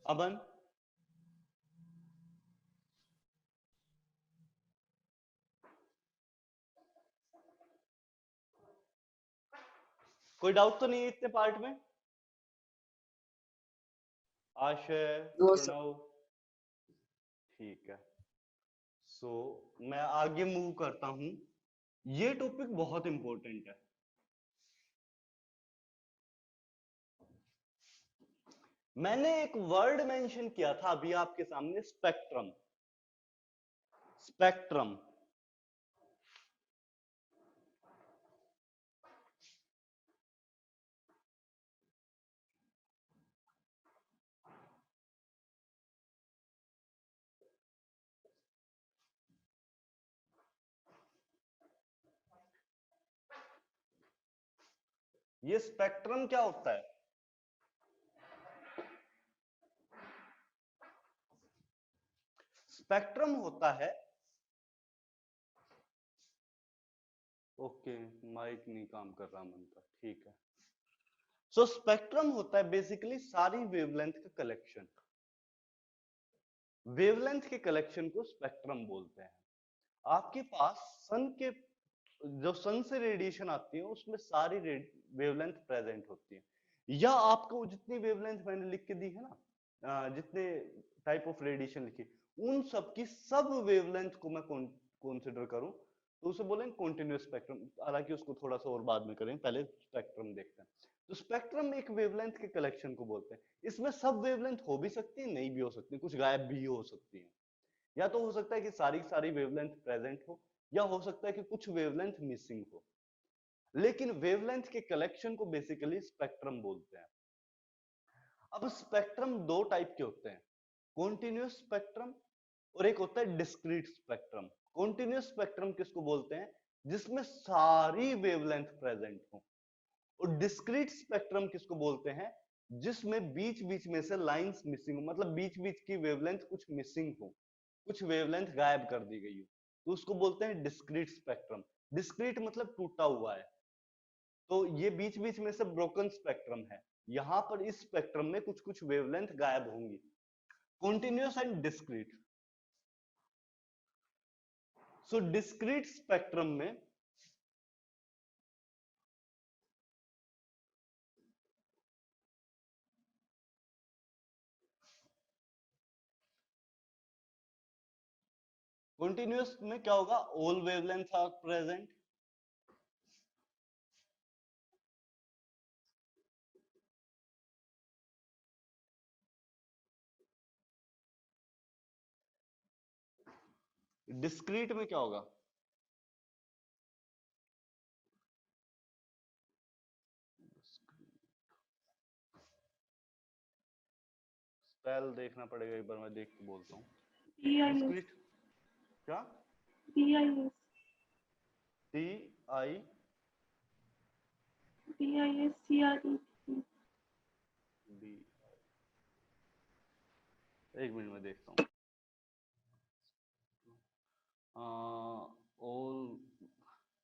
अमन, कोई डाउट तो नहीं है इतने पार्ट में? आशय, No, sir. प्रणव, ठीक है। सो मैं आगे मूव करता हूं। ये टॉपिक बहुत इंपॉर्टेंट है। मैंने एक वर्ड मेंशन किया था अभी आपके सामने, स्पेक्ट्रम। स्पेक्ट्रम ये स्पेक्ट्रम क्या होता है? स्पेक्ट्रम होता है, ओके माइक नहीं काम कर रहा मन का, ठीक है। सो स्पेक्ट्रम होता है बेसिकली सारी वेवलेंथ का कलेक्शन। वेवलेंथ के कलेक्शन को स्पेक्ट्रम बोलते हैं। आपके पास सन के जो सन से रेडिएशन आती है उसमें सारी वेवलेंथ प्रेजेंट होती है, या आपको जितनी वेवलेंथ मैंने लिख के दी है ना, जितने टाइप ऑफ रेडिएशन लिखी, उन सब की सब वेवलेंथ को मैं कंसीडर करूं तो उसे बोलेंगे कॉन्टिन्यूअस स्पेक्ट्रम। हालांकि उसको थोड़ा सा और बाद में करेंगे, पहले स्पेक्ट्रम देखते हैं। तो स्पेक्ट्रम एक वेवलेंथ के कलेक्शन को बोलते हैं। इसमें सब वेवलेंथ हो भी सकती है, नहीं भी हो सकती, कुछ गायब भी हो सकती है। या तो हो सकता है कि सारी सारी वेवलेंथ प्रेजेंट हो, या हो सकता है कि कुछ वेवलेंथ मिसिंग हो। लेकिन वेवलेंथ के कलेक्शन को बेसिकली स्पेक्ट्रम बोलते हैं। अब स्पेक्ट्रम दो टाइप के होते हैं, कॉन्टिन्यूअस स्पेक्ट्रम और एक होता है डिस्क्रीट स्पेक्ट्रम। कॉन्टिन्यूअस स्पेक्ट्रम किसको बोलते हैं, जिसमें सारी वेवलेंथ प्रेजेंट हो। और डिस्क्रीट स्पेक्ट्रम किसको बोलते हैं, जिसमें बीच बीच में से लाइंस मिसिंग हो, मतलब बीच बीच की वेवलेंथ कुछ मिसिंग हो, कुछ वेवलेंथ गायब कर दी गई हो, तो उसको बोलते हैं डिस्क्रीट स्पेक्ट्रम। डिस्क्रीट मतलब टूटा हुआ है, तो ये बीच बीच में से ब्रोकन स्पेक्ट्रम है। यहां पर इस स्पेक्ट्रम में कुछ कुछ वेवलेंथ गायब होंगी। Continuous and discrete. So discrete spectrum में कंटिन्यूअस में क्या होगा, all wavelength are present. Discrete में क्या होगा, स्पेल देखना पड़ेगा एक बार, मैं देख के बोलता हूँ। BIS डिस्क्रीट क्या, BIS T I CRE D, एक मिनट में देखता हूँ। All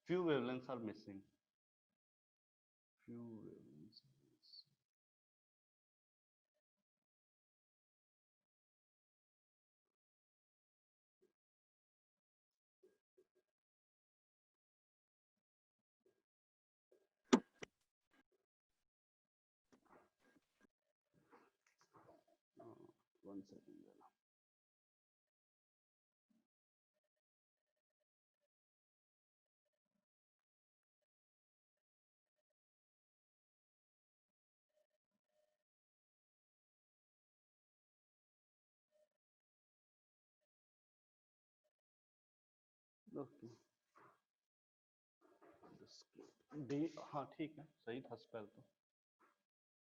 few wavelengths are missing, few wavelengths are missing. One second जरा। ओके डी, हाँ ठीक है, सही था स्पेल तो।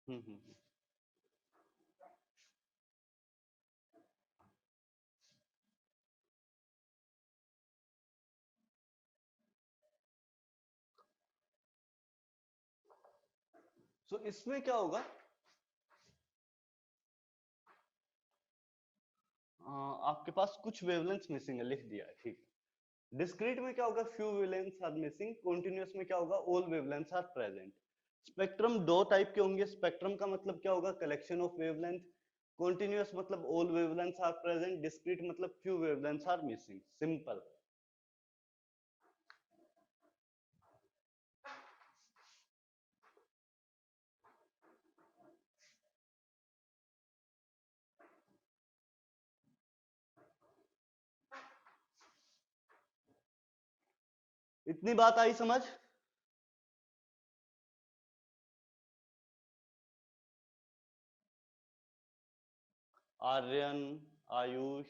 हम्म। सो इसमें क्या होगा, आपके पास कुछ वेवलेंथ मिसिंग है, लिख दिया है, ठीक है। डिस्क्रीट में क्या होगा, few wavelengths are missing. Continuous में क्या होगा, all wavelengths are present. Spectrum दो टाइप के होंगे। स्पेक्ट्रम का मतलब क्या होगा, कलेक्शन ऑफ वेवलेंथ। कॉन्टिन्यूअस मतलब all wavelengths are present. Discrete मतलब few wavelengths are missing. Simple. इतनी बात आई समझ। आर्यन, आयुष,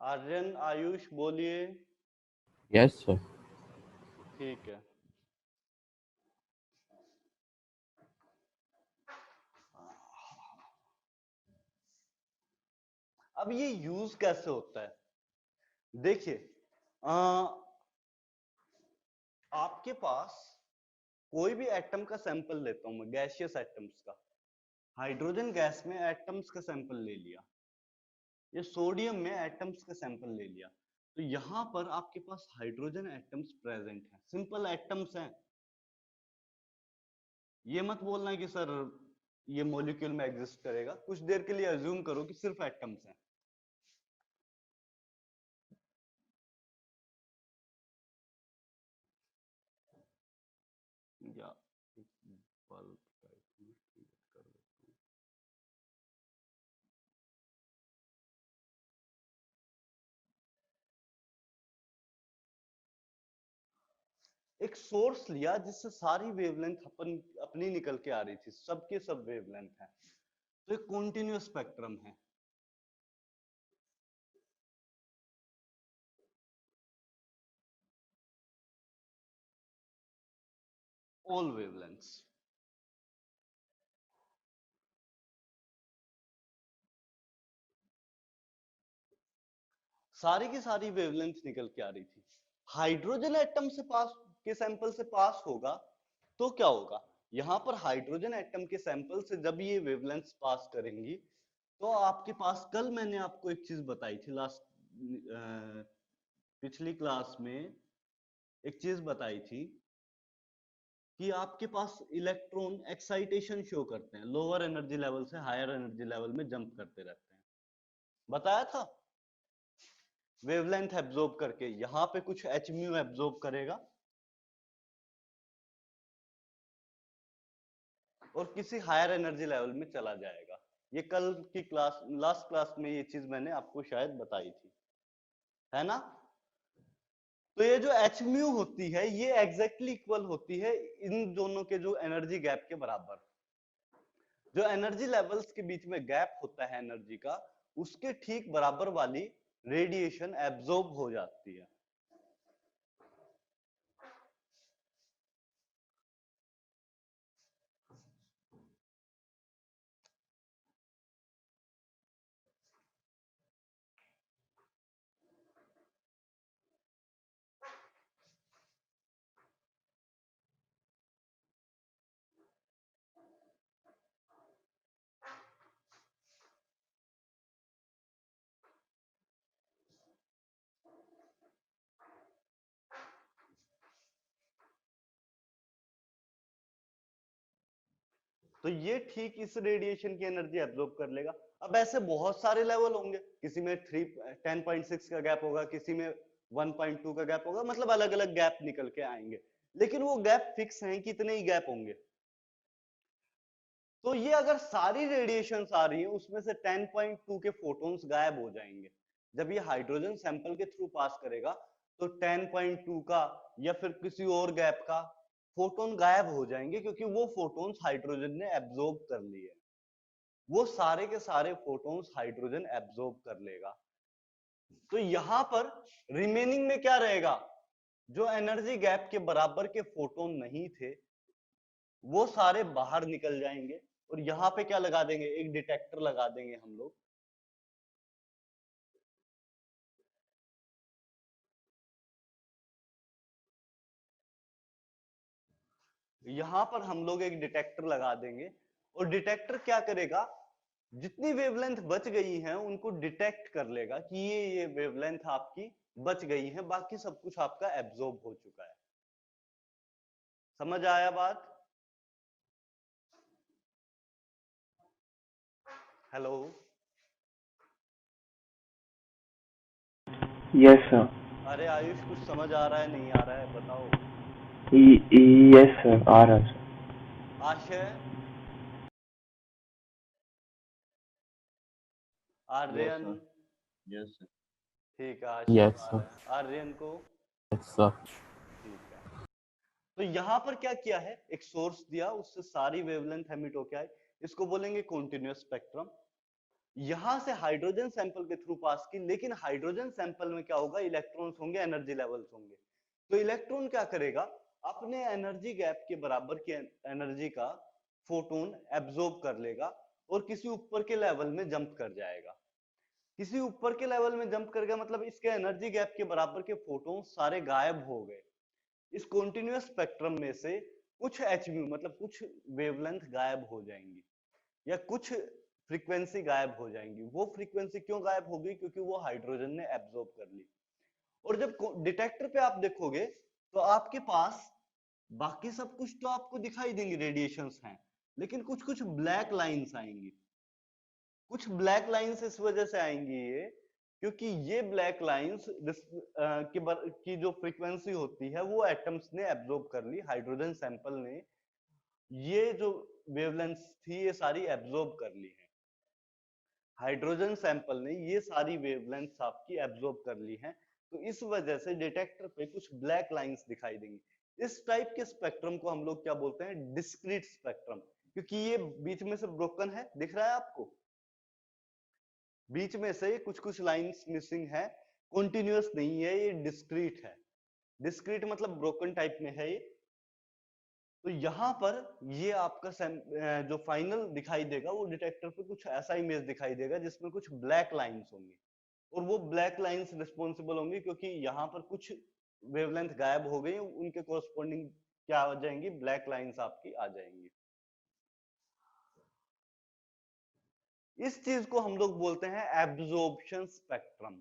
आर्यन आयुष बोलिए। Yes, sir. ठीक है। अब ये यूज कैसे होता है, देखिए, आपके पास कोई भी एटम का सैंपल लेता हूं मैं, गैसियस एटम्स का। हाइड्रोजन गैस में एटम्स का सैंपल ले लिया, ये सोडियम में एटम्स का सैंपल ले लिया, तो यहां पर आपके पास हाइड्रोजन एटम्स प्रेजेंट हैं, सिंपल एटम्स हैं। ये मत बोलना कि सर ये मॉलिक्यूल में एग्जिस्ट करेगा। कुछ देर के लिए अज्यूम करो कि सिर्फ एटम्स हैं। या एक बल्ब टाइप में क्रिएट कर देता हूं। एक सोर्स लिया जिससे सारी वेवलेंथ अपनी निकल के आ रही थी, सबके सब वेवलेंथ है, तो एक कॉन्टिन्यूअस स्पेक्ट्रम है। All wavelengths. सारी की सारी वेवलेंथ निकल के आ रही थी। हाइड्रोजन एटम से पास के सैंपल से पास होगा तो क्या होगा, यहां पर हाइड्रोजन एटम के सैंपल से जब ये वेवलेंथ पास करेंगी तो आपके पास, कल मैंने आपको एक चीज बताई थी पिछली क्लास में एक चीज बताई थी कि आपके पास इलेक्ट्रॉन एक्साइटेशन शो करते हैं, लोअर एनर्जी लेवल से हायर एनर्जी लेवल में जंप करते रहते हैं, बताया था। वेवलेंथ एब्जॉर्ब करके यहां पे कुछ एच म्यू एब्जॉर्ब करेगा और किसी हायर एनर्जी लेवल में चला जाएगा। ये कल की क्लास, लास्ट क्लास में ये चीज मैंने आपको शायद बताई थी, है ना। तो ये जो एच म्यू होती है ये एग्जैक्टली इक्वल होती है इन दोनों के जो एनर्जी गैप के बराबर। जो एनर्जी लेवल्स के बीच में गैप होता है एनर्जी का, उसके ठीक बराबर वाली रेडिएशन एब्जॉर्ब हो जाती है। तो ये ठीक इस रेडिएशन की एनर्जी एब्जॉर्ब कर लेगा। अब ऐसे बहुत सारे लेवल होंगे, किसी में 10.6 का गैप होगा, किसी में 1.2 का गैप होगा, मतलब अलग अलग गैप निकल के आएंगे, लेकिन वो गैप फिक्स हैं, कितने ही गैप होंगे। तो ये अगर सारी रेडिएशंस आ रही है उसमें से 10.2 के फोटॉन्स गायब हो जाएंगे। जब ये हाइड्रोजन सैंपल के थ्रू पास करेगा तो 10.2 का या फिर किसी और गैप का फोटोन गायब हो जाएंगे, क्योंकि वो फोटॉन्स हाइड्रोजन ने एब्जॉर्ब कर लिए। वो सारे के सारे फोटॉन्स हाइड्रोजन एब्जॉर्ब कर लेगा। तो यहां पर रिमेनिंग में क्या रहेगा, जो एनर्जी गैप के बराबर के फोटोन नहीं थे वो सारे बाहर निकल जाएंगे। और यहां पे क्या लगा देंगे, एक डिटेक्टर लगा देंगे हम लोग। यहां पर हम लोग एक डिटेक्टर लगा देंगे और डिटेक्टर क्या करेगा, जितनी वेवलेंथ बच गई है उनको डिटेक्ट कर लेगा कि ये वेवलेंथ आपकी बच गई है, बाकी सब कुछ आपका एब्जॉर्ब हो चुका है। समझ आया बात? Hello, Yes, sir. अरे आयुष कुछ समझ आ रहा है नहीं आ रहा है बताओ। Yes, sir. आ रहा है, sir. आशय, आर्यन, यस सर। ठीक है आशय Yes, को आ sir. रहा है, आर्यन को, Yes, sir. ठीक है। तो यहां पर क्या किया है, एक सोर्स दिया, उससे सारी वेवलेंथ एमिट होके आई, इसको बोलेंगे कॉन्टिन्यूअस स्पेक्ट्रम। यहां से हाइड्रोजन सैंपल के थ्रू पास की, लेकिन हाइड्रोजन सैंपल में क्या होगा, इलेक्ट्रॉन्स होंगे, एनर्जी लेवल्स होंगे। तो इलेक्ट्रॉन क्या करेगा, अपने एनर्जी गैप के बराबर की एनर्जी का फोटोन एब्जॉर्ब कर लेगा और किसी ऊपर के लेवल में जंप कर जाएगा। किसी ऊपर के लेवल में जंप कर गया मतलब इसके एनर्जी गैप के बराबर के फोटोन सारे गायब हो गए। इस कॉन्टिन्यूअस स्पेक्ट्रम में से कुछ एचम्यू मतलब कुछ वेवलेंथ गायब हो जाएंगी या कुछ फ्रीक्वेंसी गायब हो जाएंगी। वो फ्रीक्वेंसी क्यों गायब होगी, क्योंकि वो हाइड्रोजन ने एब्जॉर्ब कर ली। और जब डिटेक्टर पे आप देखोगे तो आपके पास बाकी सब कुछ तो आपको दिखाई देंगी, रेडिएशंस हैं, लेकिन कुछ कुछ ब्लैक लाइंस आएंगी। कुछ ब्लैक लाइंस इस वजह से आएंगी ये, क्योंकि ये ब्लैक लाइंस की जो फ्रीक्वेंसी होती है वो एटम्स ने एब्जॉर्ब कर ली, हाइड्रोजन सैंपल ने ये जो वेवलेंथ्स थी ये सारी एब्जॉर्ब कर ली है। हाइड्रोजन सैंपल ने ये सारी वेवलेंथ्स आपकी एब्जॉर्ब कर ली हैं, तो इस वजह से डिटेक्टर पे कुछ ब्लैक लाइंस दिखाई देंगी। इस टाइप के स्पेक्ट्रम को हम लोग क्या बोलते हैं, डिस्क्रीट स्पेक्ट्रम, क्योंकि ये बीच में से ब्रोकन है, दिख रहा है आपको, बीच में से कुछ कुछ लाइंस मिसिंग है, कॉन्टिन्यूअस नहीं है, ये डिस्क्रीट है। डिस्क्रीट मतलब ब्रोकन टाइप में है ये। तो यहां पर ये आपका जो फाइनल दिखाई देगा वो डिटेक्टर पे कुछ ऐसा इमेज दिखाई देगा जिसमें कुछ ब्लैक लाइंस होंगी और वो ब्लैक लाइंस रिस्पॉन्सिबल होंगी क्योंकि यहाँ पर कुछ वेवलेंथ गायब हो गई, उनके कोरस्पॉन्डिंग क्या आ जाएंगी, ब्लैक लाइंस आपकी आ जाएंगी। इस चीज को हम लोग बोलते हैं एब्जॉर्प्शन स्पेक्ट्रम।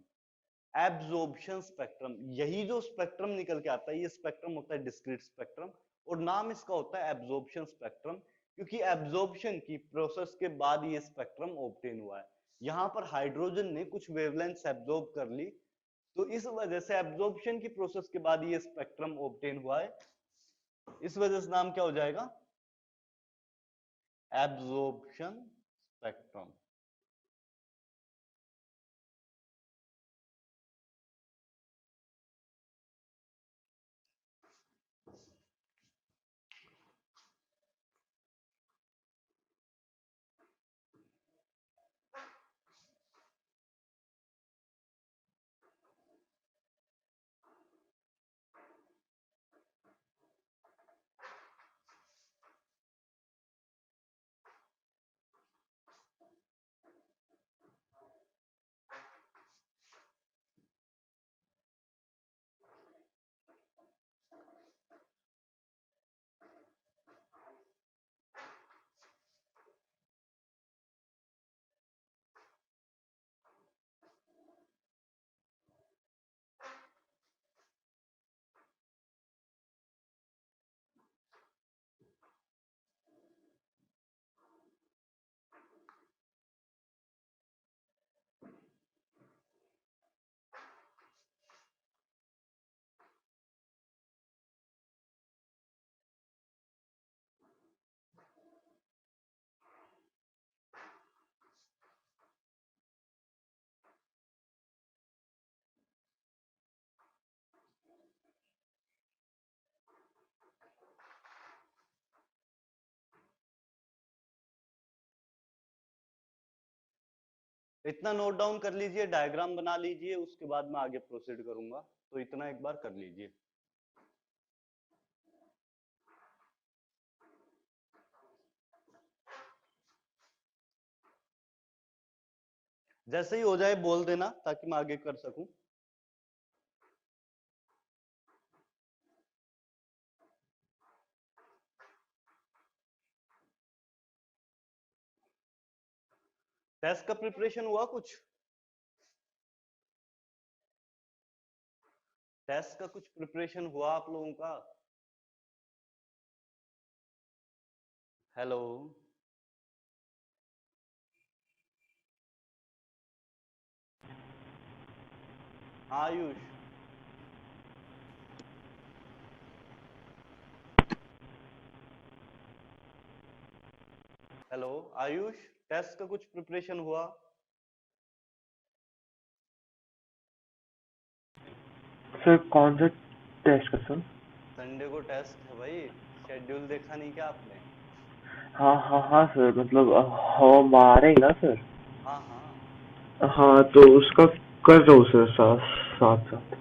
एब्जॉर्प्शन स्पेक्ट्रम, यही जो स्पेक्ट्रम निकल के आता है ये स्पेक्ट्रम होता है डिस्क्रीट स्पेक्ट्रम, और नाम इसका होता है एब्जॉर्प्शन स्पेक्ट्रम क्योंकि एब्जॉर्प्शन की प्रोसेस के बाद ये स्पेक्ट्रम ऑब्टेन हुआ है। यहाँ पर हाइड्रोजन ने कुछ वेवलेंथ्स एब्जॉर्ब कर ली, तो इस वजह से एब्जॉर्प्शन की प्रोसेस के बाद ये स्पेक्ट्रम ऑब्टेन हुआ है। इस वजह से नाम क्या हो जाएगा, एब्जॉर्प्शन स्पेक्ट्रम। इतना नोट डाउन कर लीजिए, डायग्राम बना लीजिए, उसके बाद मैं आगे प्रोसीड करूंगा, तो इतना एक बार कर लीजिए। जैसे ही हो जाए बोल देना ताकि मैं आगे कर सकूं। टेस्ट का प्रिपरेशन हुआ कुछ, टेस्ट का कुछ प्रिपरेशन हुआ आप लोगों का? Hello, Ayush, hello Ayush, test का कुछ प्रिपरेशन हुआ? सर कौन सा टेस्ट का सर? संडे को टेस्ट है भाई, शेड्यूल देखा नहीं क्या आपने? हाँ हाँ हाँ सर, मतलब हमारे ही ना सर। हाँ हाँ हाँ तो उसका कर रहा हूँ सर, साथ साथ साथ।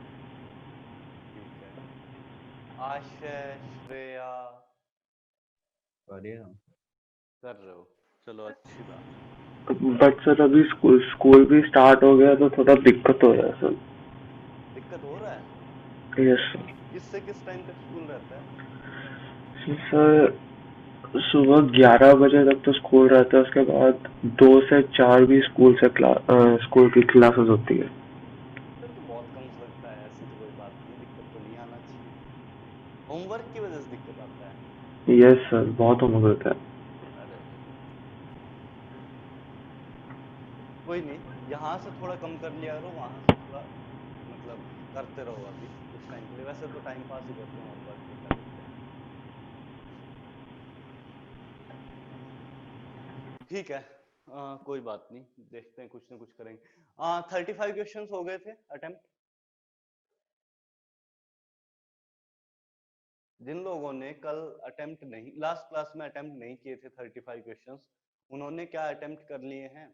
ठीक है। आशय, श्रेया, बढ़िया। कर रहे हो, चलो अच्छी बात। बट सर अभी स्कूल स्कूल भी स्टार्ट हो गया तो थोड़ा दिक्कत हो रहा है सर। दिक्कत हो रहा है? Yes sir. किससे किस टाइम तक स्कूल रहता है? सर सुबह 11 बजे तक तो स्कूल रहता है, उसके बाद 2 से 4 भी स्कूल की क्लासेस होती है। फिर तो बहुत कम लगता है, ऐसी तो कोई बात नहीं, दिक्कत तो नहीं आना चाहिए। होमवर्क की वजह से दिक्कत आता है? यस सर, बहुत होमवर्क होता है। अरे कोई नहीं, यहाँ से थोड़ा कम कर लिया करो, वहां से थोड़ा मतलब करते रहो अभी कुछ टाइम के लिए। वैसे तो टाइम पास ही करते हैं, होमवर्क भी क्या करते हैं। ठीक है, कोई बात नहीं, देखते हैं कुछ ना कुछ करेंगे। 35 क्वेश्चंस हो गए थे अटेम्प्ट। जिन लोगों ने कल अटेम्प्ट नहीं, लास्ट क्लास में अटेम्प्ट नहीं किए थे 35 क्वेश्चंस, उन्होंने क्या अटेम्प्ट कर लिए हैं?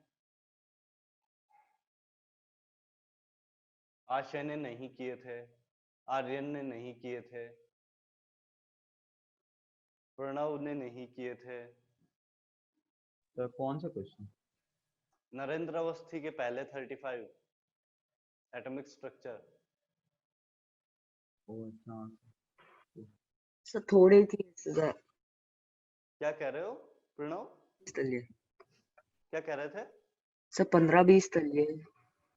आशय ने नहीं किए थे, आर्यन ने नहीं किए थे, प्रणव ने नहीं किए थे, तो कौन सा क्वेश्चन? नरेंद्र अवस्थी के पहले 35, एटॉमिक स्ट्रक्चर। ओ अच्छा सर थोड़े थी सर क्या कह रहे हो प्रणव, तलिए क्या कह रहे थे? सर 15-20 तलिए।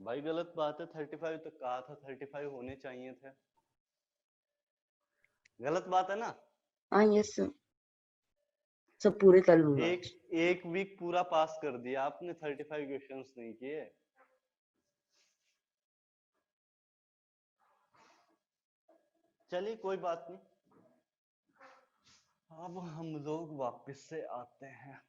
भाई गलत बात है, 35 तक कहा था, 35 होने चाहिए थे। गलत बात है ना। हाँ यस सर, सब पूरे तल लूंगा। एक वीक पूरा पास कर दिया आपने, 35 क्वेश्चंस नहीं किए। चलिए कोई बात नहीं, अब हम लोग वापस से आते हैं।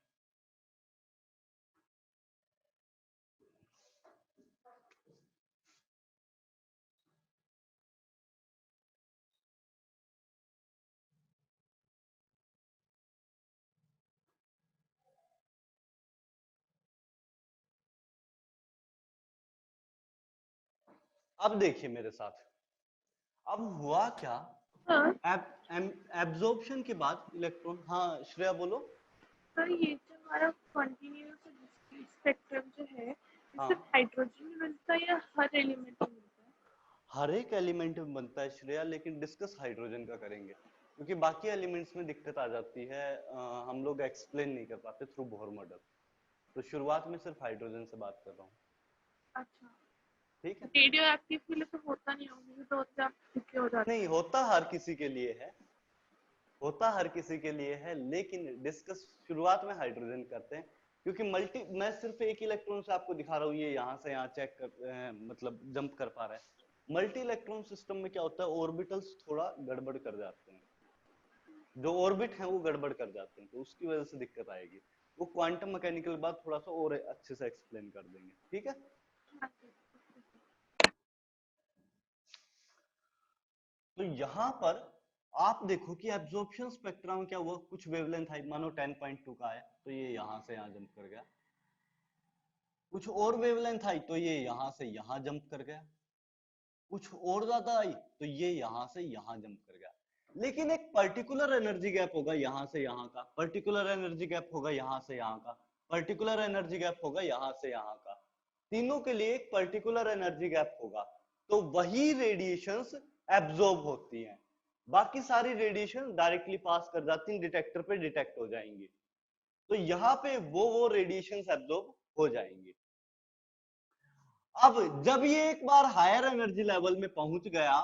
अब देखिए मेरे साथ, अब हुआ क्या, सर एब्जॉर्प्शन के बाद इलेक्ट्रॉन, हाँ श्रेया बोलो। सर ये जो हमारा कंटिन्यूअस स्पेक्ट्रम जो है, ये हाँ, सिर्फ हाइड्रोजन में मिलता है या हर एलिमेंट में मिलता है? हर एक एलिमेंट में बनता है श्रेया, लेकिन डिस्कस हाइड्रोजन का करेंगे क्योंकि बाकी एलिमेंट्स में दिक्कत आ जाती है, हम लोग एक्सप्लेन नहीं कर पाते थ्रू बोहर मॉडल। तो शुरुआत में सिर्फ हाइड्रोजन से बात कर रहा हूँ, अच्छा, ठीक है? रेडियो एक्टिव के लिए तो होता नहीं होगा, तो उससे आप दुखी हो जाते नहीं होता, हर किसी के लिए है, होता हर किसी के लिए है, लेकिन डिस्कस शुरुआत में हाइड्रोजन करते हैं क्योंकि मैं सिर्फ एक इलेक्ट्रॉन से आपको दिखा रहा हूँ, ये यहाँ से यहाँ चेक कर मतलब जंप कर पा रहा है। मल्टी इलेक्ट्रॉन सिस्टम में क्या होता है, ऑर्बिटल्स थोड़ा गड़बड़ कर जाते हैं, जो ऑर्बिट हैं वो गड़बड़ कर जाते हैं, तो उसकी वजह से दिक्कत आएगी। वो क्वांटम मैकेनिकल बाद थोड़ा सा और अच्छे से एक्सप्लेन कर देंगे, ठीक है? तो यहाँ पर आप देखो कि एब्जॉर्प्शन स्पेक्ट्रा में क्या हुआ, कुछ वेवलेंथ आई मानो 10.2 का है तो ये यहां से यहां जंप कर गया, कुछ और वेवलेंथ आई तो ये यहां से यहां जंप कर गया, कुछ और ज्यादा आई तो ये यहां से यहां जंप कर गया। लेकिन एक पर्टिकुलर एनर्जी गैप होगा यहां से यहां का, पर्टिकुलर एनर्जी गैप होगा यहां से यहां का, पर्टिकुलर एनर्जी गैप होगा यहां से यहां का, तीनों के लिए एक पर्टिकुलर एनर्जी गैप होगा, तो वही रेडिएशंस एब्जॉर्ब होती हैं। बाकी सारी रेडिएशन डायरेक्टली पास कर जाती हैं, डिटेक्टर पे डिटेक्ट हो जाएंगी, तो यहाँ पे वो रेडिएशंस एब्जॉर्ब हो जाएंगी। अब जब ये एक बार हायर एनर्जी लेवल में पहुंच गया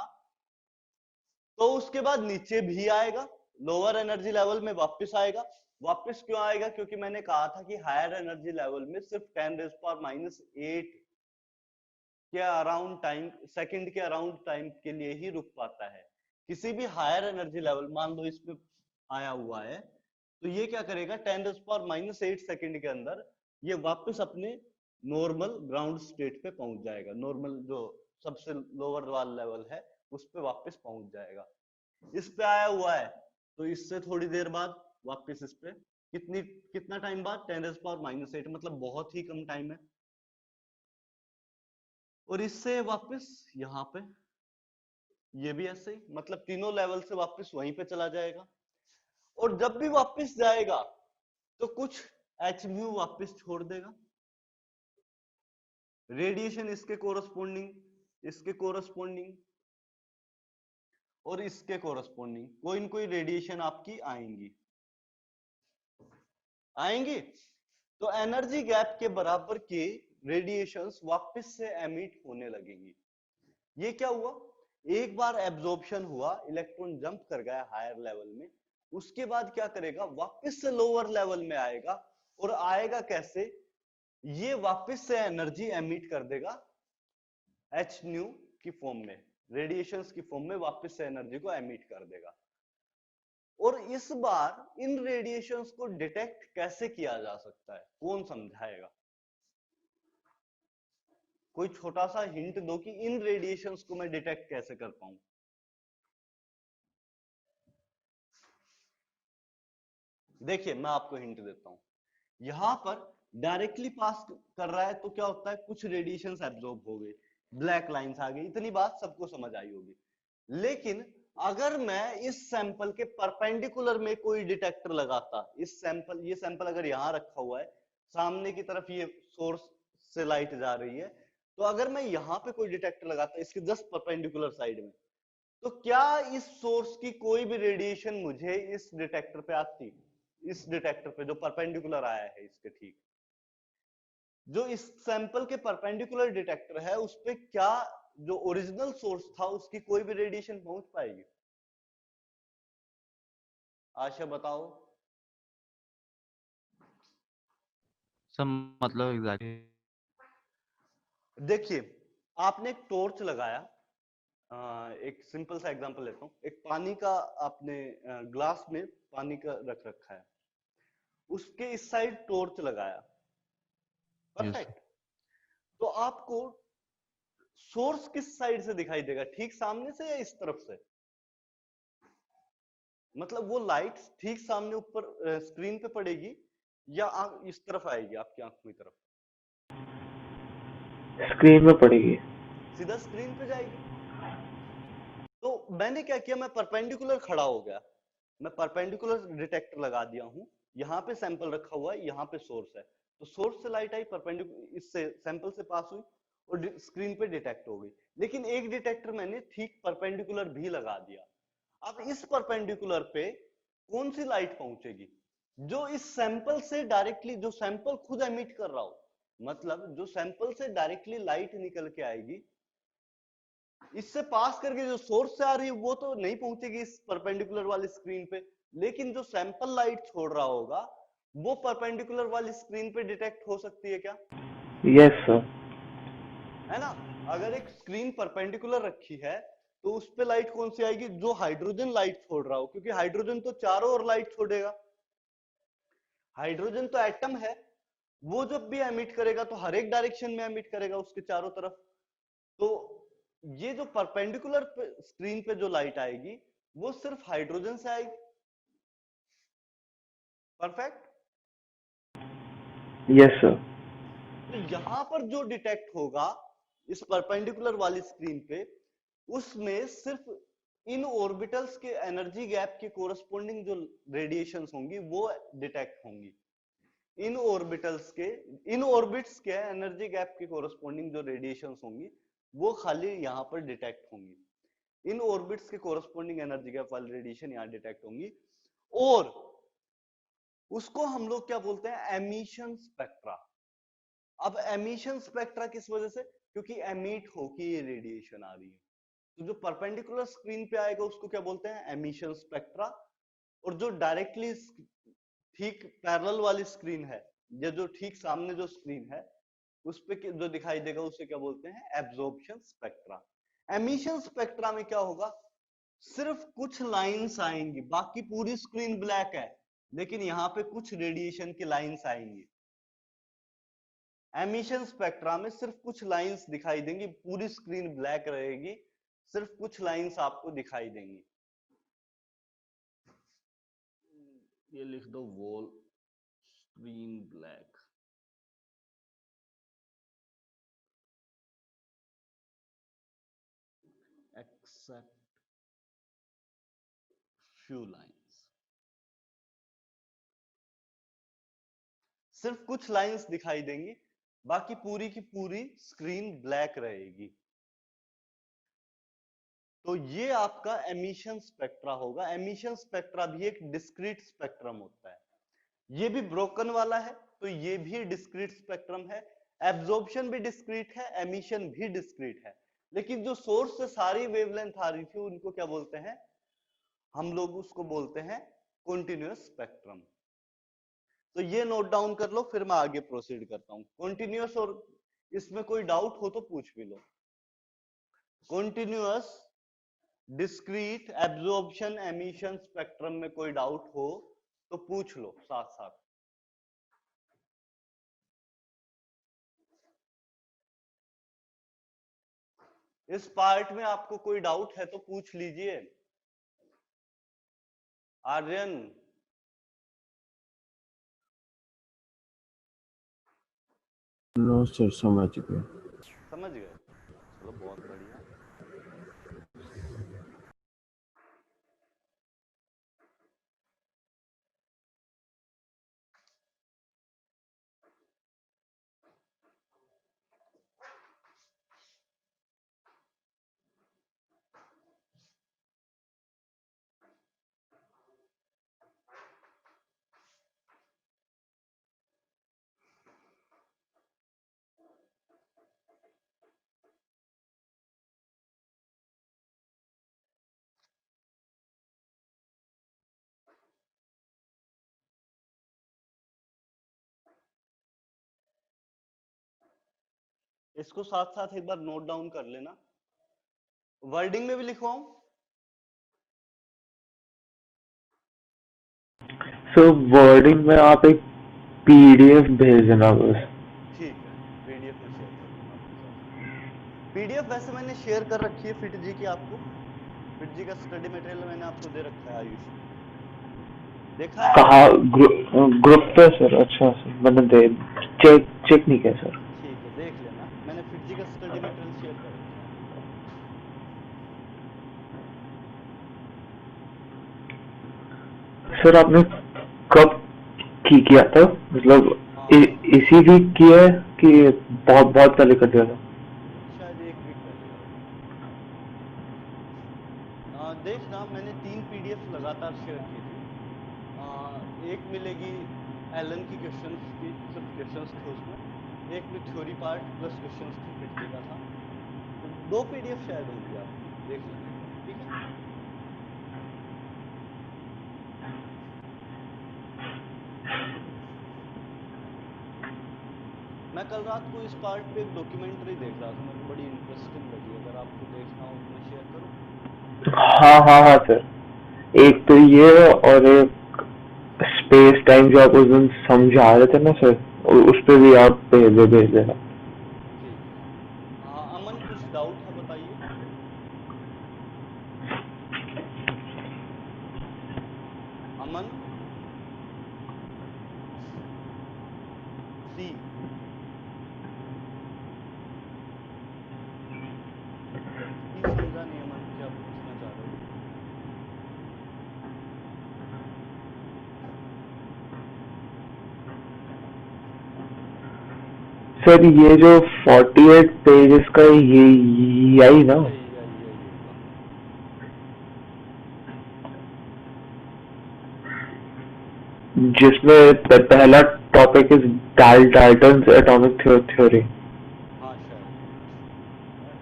तो उसके बाद नीचे भी आएगा, लोअर एनर्जी लेवल में वापस आएगा। वापस क्यों आएगा, क्योंकि मैंने कहा था कि हायर एनर्जी लेवल में सिर्फ 10⁻⁸ के अराउंड टाइम, सेकंड के अराउंड टाइम के लिए ही रुक पाता है। किसी भी हायर एनर्जी लेवल, मान लो इसमें आया हुआ है, तो ये क्या करेगा, 10⁻⁸ सेकंड के अंदर ये वापस अपने नॉर्मल ग्राउंड स्टेट पे पहुंच जाएगा, नॉर्मल जो सबसे लोअर वाला लेवल है उस पे वापस पहुंच जाएगा। इस पे आया हुआ है तो इससे थोड़ी देर बाद वापस इस पे, कितना टाइम बाद, 10⁻⁸, मतलब बहुत ही कम टाइम है, और इससे वापस यहाँ पे ये भी ऐसे ही, मतलब तीनों लेवल से वापस वहीं पे चला जाएगा। और जब भी वापस जाएगा तो कुछ hν वापस छोड़ देगा, रेडिएशन इसके कोरस्पोंडिंग, इसके कोरस्पोंडिंग और इसके कोरस्पोंडिंग कोई न कोई रेडिएशन आपकी आएंगी आएंगी, तो एनर्जी गैप के बराबर के रेडिएशंस वापस से एमिट होने लगेंगी। ये क्या हुआ, एक बार एब्जॉर्प्शन हुआ, इलेक्ट्रॉन जंप कर गया हायर लेवल में, उसके बाद क्या करेगा, वापस से लोअर लेवल में आएगा, और आएगा कैसे, ये वापस से एनर्जी एमिट कर देगा hν की फॉर्म में, रेडिएशंस की फॉर्म में वापस से एनर्जी को एमिट कर देगा। और इस बार इन रेडिएशंस को डिटेक्ट कैसे किया जा सकता है, कौन समझाएगा? कोई छोटा सा हिंट दो कि इन रेडिएशंस को मैं डिटेक्ट कैसे कर पाऊं। देखिए मैं आपको हिंट देता हूं, यहां पर डायरेक्टली पास कर रहा है तो क्या होता है, कुछ रेडिएशंस एब्जॉर्ब हो गए, ब्लैक लाइंस आ गई, इतनी बात सबको समझ आई होगी। लेकिन अगर मैं इस सैंपल के परपेंडिकुलर में कोई डिटेक्टर लगाता, इस सैंपल, ये सैंपल अगर यहां रखा हुआ है, सामने की तरफ ये सोर्स से लाइट जा रही है, तो अगर मैं यहाँ पे कोई डिटेक्टर लगाता इसके जस्ट परपेंडिकुलर साइड में, तो क्या इस सोर्स की कोई भी रेडिएशन मुझे इस डिटेक्टर पे आती? इस डिटेक्टर पे जो परपेंडिकुलर आया है इसके ठीक, जो इस सैंपल के परपेंडिकुलर डिटेक्टर है उस पे क्या जो ओरिजिनल सोर्स था उसकी कोई भी रेडिएशन पहुंच पाएगी? आशा बताओ। सर मतलब एग्जैक्टली देखिए, आपने एक टॉर्च लगाया, एक सिंपल सा एग्जांपल लेता हूं, एक पानी का आपने ग्लास में पानी का रख रखा है, उसके इस साइड टॉर्च लगाया, परफेक्ट। तो आपको सोर्स किस साइड से दिखाई देगा, ठीक सामने से या इस तरफ से? मतलब वो लाइट ठीक सामने ऊपर स्क्रीन पे पड़ेगी या इस तरफ आएगी आपकी आंखों की तरफ? स्क्रीन में पड़ेगी। सीधा स्क्रीन पे जाएगी। तो मैंने क्या किया, मैं परपेंडिकुलर खड़ा हो गया, मैं परपेंडिकुलर डिटेक्टर लगा दिया हूं, यहाँ पे सैंपल रखा हुआ है, यहाँ पे सोर्स है, तो सोर्स से लाइट आई, परपेंडिकुलर इससे सैंपल से पास हुई और स्क्रीन पे डिटेक्ट हो गई। लेकिन एक डिटेक्टर मैंने ठीक परपेंडिकुलर भी लगा दिया। अब इस परपेंडिकुलर पे कौन सी लाइट पहुंचेगी? जो इस सैंपल से डायरेक्टली, जो सैंपल खुद एमिट कर रहा हो, मतलब जो सैंपल से डायरेक्टली लाइट निकल के आएगी, इससे पास करके जो सोर्स से आ रही है वो तो नहीं पहुंचेगी इस परपेंडिकुलर वाली स्क्रीन पे, लेकिन जो सैंपल लाइट छोड़ रहा होगा वो परपेंडिकुलर वाली स्क्रीन पे डिटेक्ट हो सकती है क्या? Yes sir. है ना? अगर एक स्क्रीन परपेंडिकुलर रखी है तो उस पे लाइट कौन सी आएगी? जो हाइड्रोजन लाइट छोड़ रहा हो, क्योंकि हाइड्रोजन तो चारों ओर लाइट छोड़ेगा। हाइड्रोजन तो एटम है, वो जब भी एमिट करेगा तो हर एक डायरेक्शन में एमिट करेगा उसके चारों तरफ। तो ये जो परपेंडिकुलर स्क्रीन पे जो लाइट आएगी वो सिर्फ हाइड्रोजन से आएगी। परफेक्ट। Yes sir. तो यहां पर जो डिटेक्ट होगा इस परपेंडिकुलर वाली स्क्रीन पे, उसमें सिर्फ इन ऑर्बिटल्स के एनर्जी गैप के कोरस्पोंडिंग जो रेडिएशंस होंगी वो डिटेक्ट होंगी। इन ऑर्बिटल्स के, इन ऑर्बिट्स के एनर्जी गैप के कोरस्पोंडिंग जो रेडिएशंस होंगी वो खाली यहां पर डिटेक्ट होंगी। इन ऑर्बिट्स के कोरस्पोंडिंग एनर्जी गैप वाली रेडिएशन यहां डिटेक्ट होंगी, और उसको हम लोग क्या बोलते हैं? Emission spectra. अब एमिशन स्पेक्ट्रा किस वजह से? क्योंकि एमिट होके ये रेडिएशन आ रही है, तो जो परपेंडिकुलर स्क्रीन पे आएगा उसको क्या बोलते हैं? Emission spectra. और जो डायरेक्टली ठीक पैरेलल वाली स्क्रीन है, या जो ठीक सामने जो स्क्रीन है उस पे जो दिखाई देगा उसे क्या बोलते हैं? Absorption spectra. एमिशन स्पेक्ट्रा में क्या होगा? सिर्फ कुछ लाइंस आएंगी, बाकी पूरी स्क्रीन ब्लैक है, लेकिन यहाँ पे कुछ रेडिएशन की लाइंस आएंगी। एमिशन स्पेक्ट्रा में सिर्फ कुछ लाइंस दिखाई देंगी, पूरी स्क्रीन ब्लैक रहेगी, सिर्फ कुछ लाइंस आपको दिखाई देंगी। ये लिख दो, wall screen black. Except few lines. सिर्फ कुछ लाइंस दिखाई देंगी, बाकी पूरी की पूरी स्क्रीन ब्लैक रहेगी। तो ये आपका एमिशन स्पेक्ट्रा होगा। एमिशन स्पेक्ट्रा भी एक डिस्क्रीट स्पेक्ट्रम होता है। ये भी ब्रोकन वाला है, तो ये भी डिस्क्रीट स्पेक्ट्रम है। एब्जॉर्प्शन भी डिस्क्रीट है, एमिशन भी डिस्क्रीट है, लेकिन जो सोर्स से सारी वेवलेंथ आ रही थी उनको क्या बोलते हैं? हम लोग उसको बोलते हैं कॉन्टिन्यूअस स्पेक्ट्रम। तो ये नोट डाउन कर लो, फिर मैं आगे प्रोसीड करता हूं। कॉन्टिन्यूअस, और इसमें कोई डाउट हो तो पूछ भी लो। Continuous, discrete, absorption, emission spectrum में कोई डाउट हो तो पूछ लो साथ साथ। इस पार्ट में आपको कोई डाउट है तो पूछ लीजिए। आर्यन, नो सर, समझ गए। समझ गए? चलो बहुत बढ़िया। इसको साथ साथ एक बार नोट डाउन कर लेना। वर्डिंग में भी लिखवाऊं? सर वर्डिंग में आप एक पीडीएफ भेज देना बस। ठीक है, पीडीएफ में शेयर कर दूंगा आपके साथ। पीडीएफ वैसे मैंने शेयर कर रखी है फिट जी की आपको। फिट जी का स्टडी मटेरियल मैंने आपको दे रखा है आयुष, देखा है? कहा ग्रुप पे सर? अच्छा सर, मैंने चेक नहीं किया सर। ठीक है, देख लेना, मैंने फिट जी का स्टडी मटेरियल शेयर कर रखा है आपको। सर आपने कब किया था, मतलब इसी वीक किया है कि बहुत बहुत पहले कर दिया था? शायद 1 वीक पहले करा था। देखना, मैंने 3 पीडीएफ लगातार शेयर की थी। एक मिलेगी एलन की क्वेश्चंस की, सिर्फ क्वेश्चंस थे उसमें। एक में थ्योरी पार्ट प्लस क्वेश्चंस थे, फिट जी का था। तो 2 पीडीएफ शायद होंगी आपकी, देख लेना एक बार, ठीक है? मैं कल रात को इस पार्ट पे एक डॉक्यूमेंट्री देख रहा था, मेरे को बड़ी इंटरेस्टिंग लगी। अगर आपको देखना हो तो मैं शेयर करूं? हाँ हाँ हाँ सर, एक तो ये और एक स्पेस टाइम जो आप उस दिन समझा रहे थे ना सर, उस पे भी आप भेज देना। ठीक है। अमन, कुछ डाउट है बताइए। अमन सी, समझा नहीं अमन, क्या पूछना चाह रहे हो? सर ये जो 48 पेजेस का ये यही ना, यही होगा। जिसमें पहला topic is Dalton's atomic theory? हाँ शायद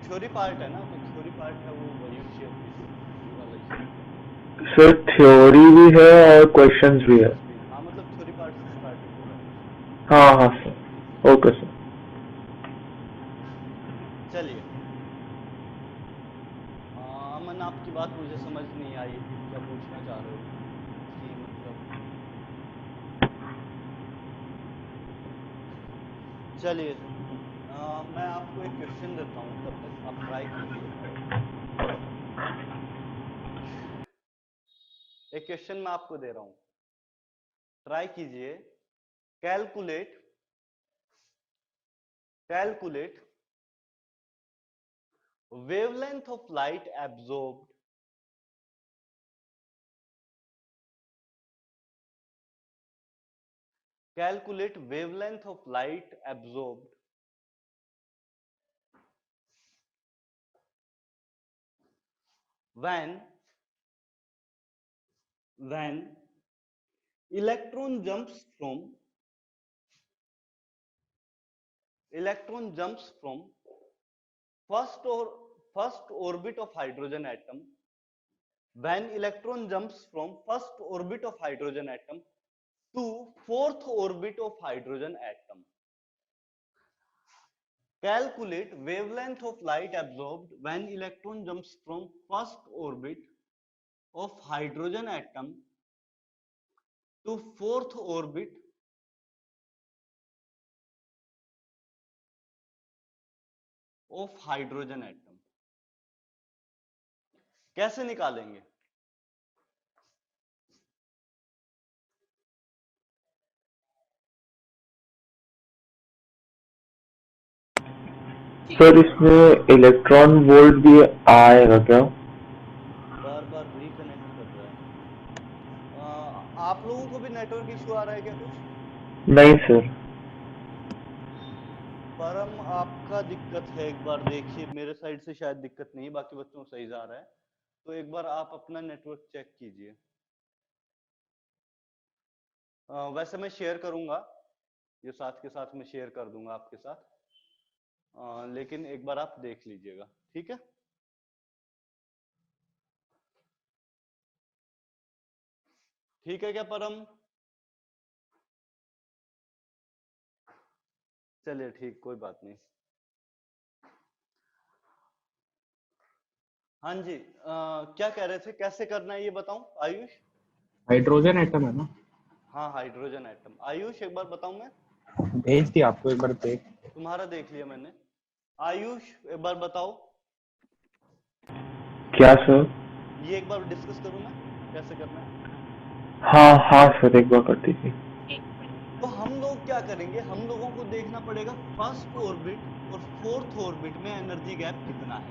थ्योरी पार्ट है ना, तो थ्योरी पार्ट है वो, वही शेयर कीजिए, ये वाला ही शेयर कीजिए। सर थ्योरी भी है और क्वेश्चंस भी है। क्वेश्चंस भी, हाँ मतलब थ्योरी पार्ट से स्टार्टिंग होगा हमेशा। हाँ हाँ सर, ओके सर। चलिए, अमन आपकी बात मुझे समझ नहीं आई, क्या पूछना चाह रहे हो? सी मतलब, चलिए मैं आपको एक क्वेश्चन देता हूँ, तब तक आप ट्राई कीजिए। एक क्वेश्चन मैं आपको दे रहा हूँ, ट्राई कीजिए। Calculate calculate wavelength of light absorbed calculate wavelength of light absorbed when electron jumps from first or first orbit of hydrogen atom when electron jumps from first orbit of hydrogen atom to fourth orbit of hydrogen atom. Calculate wavelength of light absorbed when electron jumps from first orbit of hydrogen atom to fourth orbit of hydrogen atom. कैसे निकालेंगे? Sir इसमें electron volt भी आएगा क्या? बार बार reconnect कर रहा है। आप लोगों को भी नेटवर्क इशू आ रहा है क्या कुछ? नहीं सर। परम आपका दिक्कत है, एक बार देखिए, मेरे साइड से शायद दिक्कत नहीं, बाकी बच्चों को सही जा रहा है, तो एक बार आप अपना नेटवर्क चेक कीजिए। वैसे मैं शेयर करूंगा, ये साथ के साथ मैं शेयर कर दूंगा आपके साथ, लेकिन एक बार आप देख लीजिएगा, ठीक है? ठीक है क्या परम? चलिए ठीक, कोई बात नहीं। हाँ जी, क्या कह रहे थे, कैसे करना है ये बताऊं आयुष? हाइड्रोजन एटम है ना, हाँ हाइड्रोजन एटम। आयुष एक बार बताऊं मैं? भेज दिया आपको, एक बार देख। तुम्हारा देख लिया मैंने। आयुष एक बार बताओ, क्या सर? ये एक बार डिस्कस करूं मैं कैसे करना है? हाँ हाँ सर, एक बार कर दीजिए। एक मिनट। तो हम लोग क्या करेंगे, हम लोगों को देखना पड़ेगा फर्स्ट ऑर्बिट और फोर्थ ऑर्बिट में एनर्जी गैप कितना है।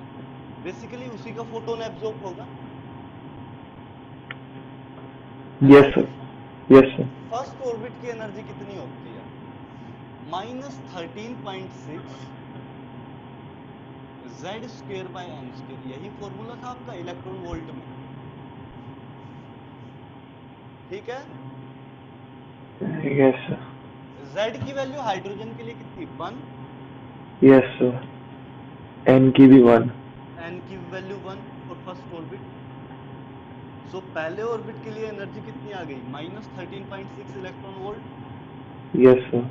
बेसिकली उसी का फोटोन एब्जॉर्ब होगा, है ना yes sir, Ayush? Yes sir. First orbit की एनर्जी कितनी होती है? -13.6 Z² / n²। यही फॉर्मूला था आपका इलेक्ट्रॉन वोल्ट में, ठीक है? यस सर, Z की वैल्यू हाइड्रोजन के लिए कितनी? 1। Yes sir. n की भी 1। n की वैल्यू 1 फॉर फर्स्ट ऑर्बिट। सो पहले ऑर्बिट के लिए एनर्जी कितनी आ गई? -13.6 electron volt. Yes sir.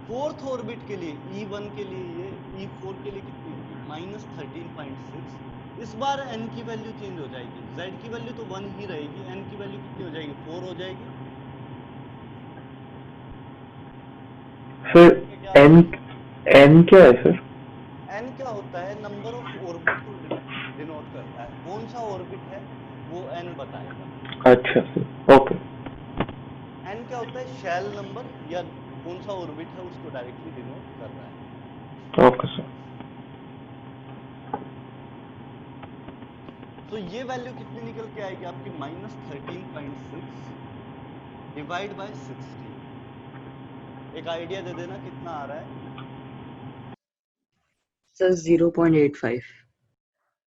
Fourth orbit के लिए E1 के लिए, ये E4 के लिए कितनी होगी? -13.6। इस बार n की वैल्यू चेंज हो जाएगी, z की वैल्यू तो 1 ही रहेगी, n की वैल्यू कितनी हो जाएगी? 4 हो जाएगी। सर समझ में क्या आ n, रहा है? n क्या है सर? n क्या होता है? नंबर ऑफ ऑर्बिट को डिनोट करता है, कौन सा ऑर्बिट है वो n बताएगा। अच्छा सर, ओके। n क्या होता है? शेल नंबर, या कौन सा ऑर्बिट है उसको डायरेक्टली डिनोट कर रहा है। Okay sir. तो ये वैल्यू कितनी निकल के आएगी आपकी? -13.6 डिवाइड बाय 16। एक आइडिया दे देना कितना आ रहा है? Sir, 0.85.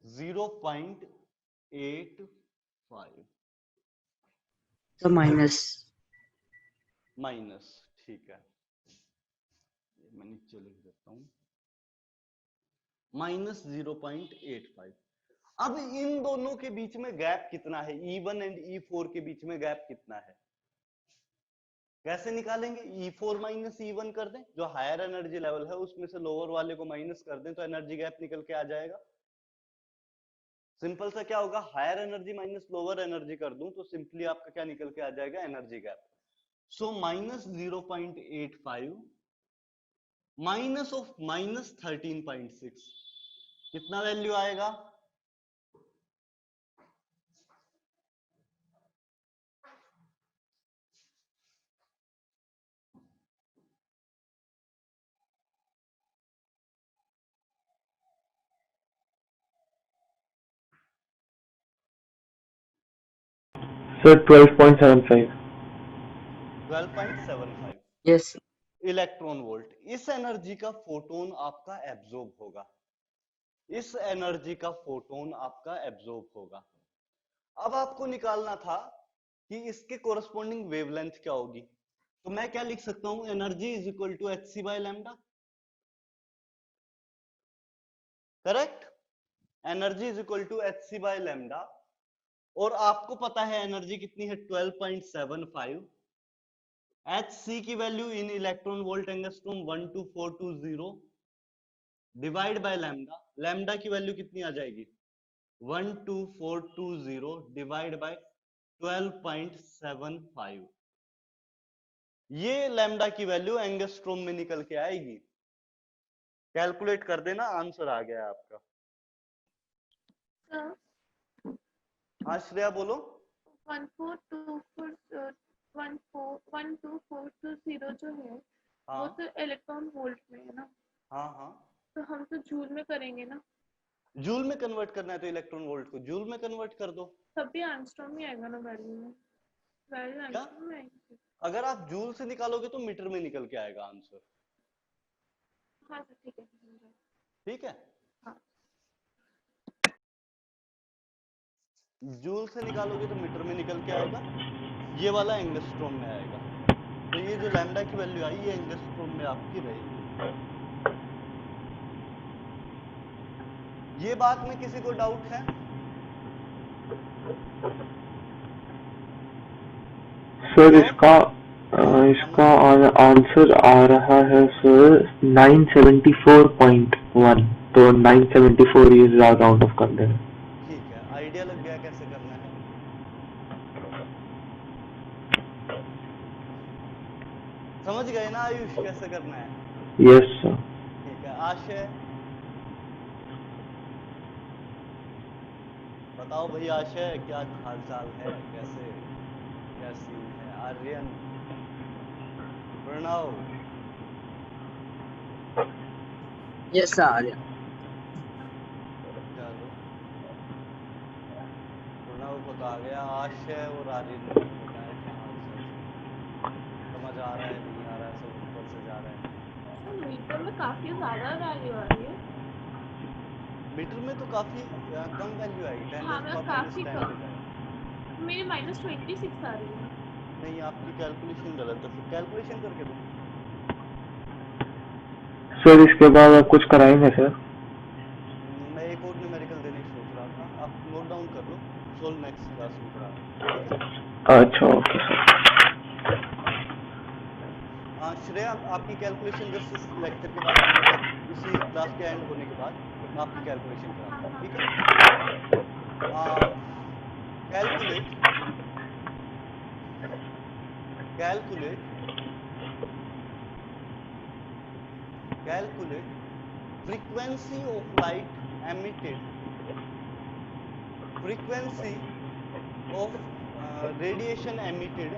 0.85 So minus. माइनस, ठीक है, मैं नीचे लिख देता हूं, -0.85। अब इन दोनों के बीच में गैप कितना है? E1 एंड E4 के बीच में गैप कितना है? कैसे निकालेंगे? E4 माइनस E1 कर दें, जो हायर एनर्जी लेवल है उसमें से लोअर वाले को माइनस कर दें तो एनर्जी गैप निकल के आ जाएगा। सिंपल सा क्या होगा, higher energy minus lower energy कर दूं तो सिंपली आपका क्या निकल के आ जाएगा? Energy gap. So -0.85 minus of -13.6 कितना वैल्यू आएगा? सर 12.75। 12.75 Yes. Electron volt. इस एनर्जी का फोटोन आपका एब्जॉर्ब होगा, इस एनर्जी का फोटोन आपका एब्जॉर्ब होगा। अब आपको निकालना था कि इसके कोरस्पॉन्डिंग वेवलेंथ क्या होगी। तो मैं क्या लिख सकता हूं? Energy is equal to hc/λ, correct? Energy is equal to hc/λ, और आपको पता है एनर्जी कितनी है? 12.75। hc की value in electron volt angstrom 12420 divide by lambda. Lambda की वैल्यू कितनी आ जाएगी? 12420 डिवाइड बाय 12.75। ये लैम्डा की वैल्यू एंगस्ट्रॉम में निकल के आएगी। कैलकुलेट कर देना, आंसर आ गया आपका। सर हाँ श्रेया बोलो। 12420 जो है वो हाँ तो इलेक्ट्रॉन वोल्ट में है ना, हाँ हाँ, तो हम तो जूल में करेंगे ना, जूल में कन्वर्ट करना है तो इलेक्ट्रॉन वोल्ट को जूल में कन्वर्ट कर दो। तब भी एंगस्ट्रॉम में आएगा ना वैल्यू में, वैल्यू क्या? एंगस्ट्रॉम में आएगी। अगर आप जूल से निकालोगे तो मीटर में निकल के आएगा आंसर। हाँ सर ठीक है। ठीक है, हाँ जूल से निकालोगे तो मीटर में निकल के आएगा, ये वाला एंगस्ट्रॉम में आएगा। तो ये जो लैम्डा की वैल्यू आई ये एंगस्ट्रॉम में आपकी रहेगी। ये बात में किसी को डाउट है? सर बताओ। इसका आंसर आ रहा है सर 974.1। तो 974 ईयर्स आर काउंट ऑफ कर देना। ठीक है, आइडिया लग गया कैसे करना है। समझ गए ना आयुष कैसे करना है? Yes sir. ठीक है, आशय बताओ भाई, आशय क्या हाल चाल है, कैसे क्या सीन है? Aryan, Pranav, Yes, sir. Arya. चलो प्रणव को तो आ गया, आशय और आर्यन ने नहीं बताया क्या हाल चाल है। समझ आ रहा है नहीं आ रहा है, सब ऊपर से जा रहा है। मीटर में काफी ज्यादा वैल्यू आ रही है। मीटर में तो काफी कम वैल्यू आएगी, 10 हाँ, रेज़ मतलब पावर माइनस काफी 10 कम। लिखा है। मेरी -26 आ रही है। नहीं, आपकी कैलकुलेशन गलत है, फिर कैलकुलेशन करके दो। सर इसके बाद आप कुछ कराएंगे सर? मैं एक और न्यूमेरिकल देने की सोच रहा था, आप नोट डाउन कर लो, सोल्व नेक्स्ट क्लास में करा देंगे, ठीक है? अच्छा ओके सर। हाँ श्रेया, आपकी कैलकुलेशन जस्ट इस लेक्चर के बाद, मतलब इसी क्लास के एंड होने के बाद मैं आपकी कैलकुलेशन कराता हूँ, ठीक है? Calculate frequency of light emitted, frequency of radiation emitted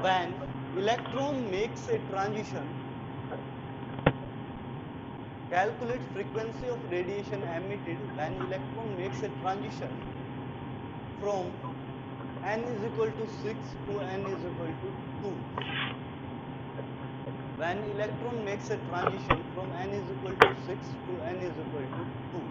when electron makes a transition. Calculate frequency of radiation emitted when electron makes a transition from n is equal to 6 to n is equal to 2. When electron makes a transition from n is equal to 6 to n is equal to 2.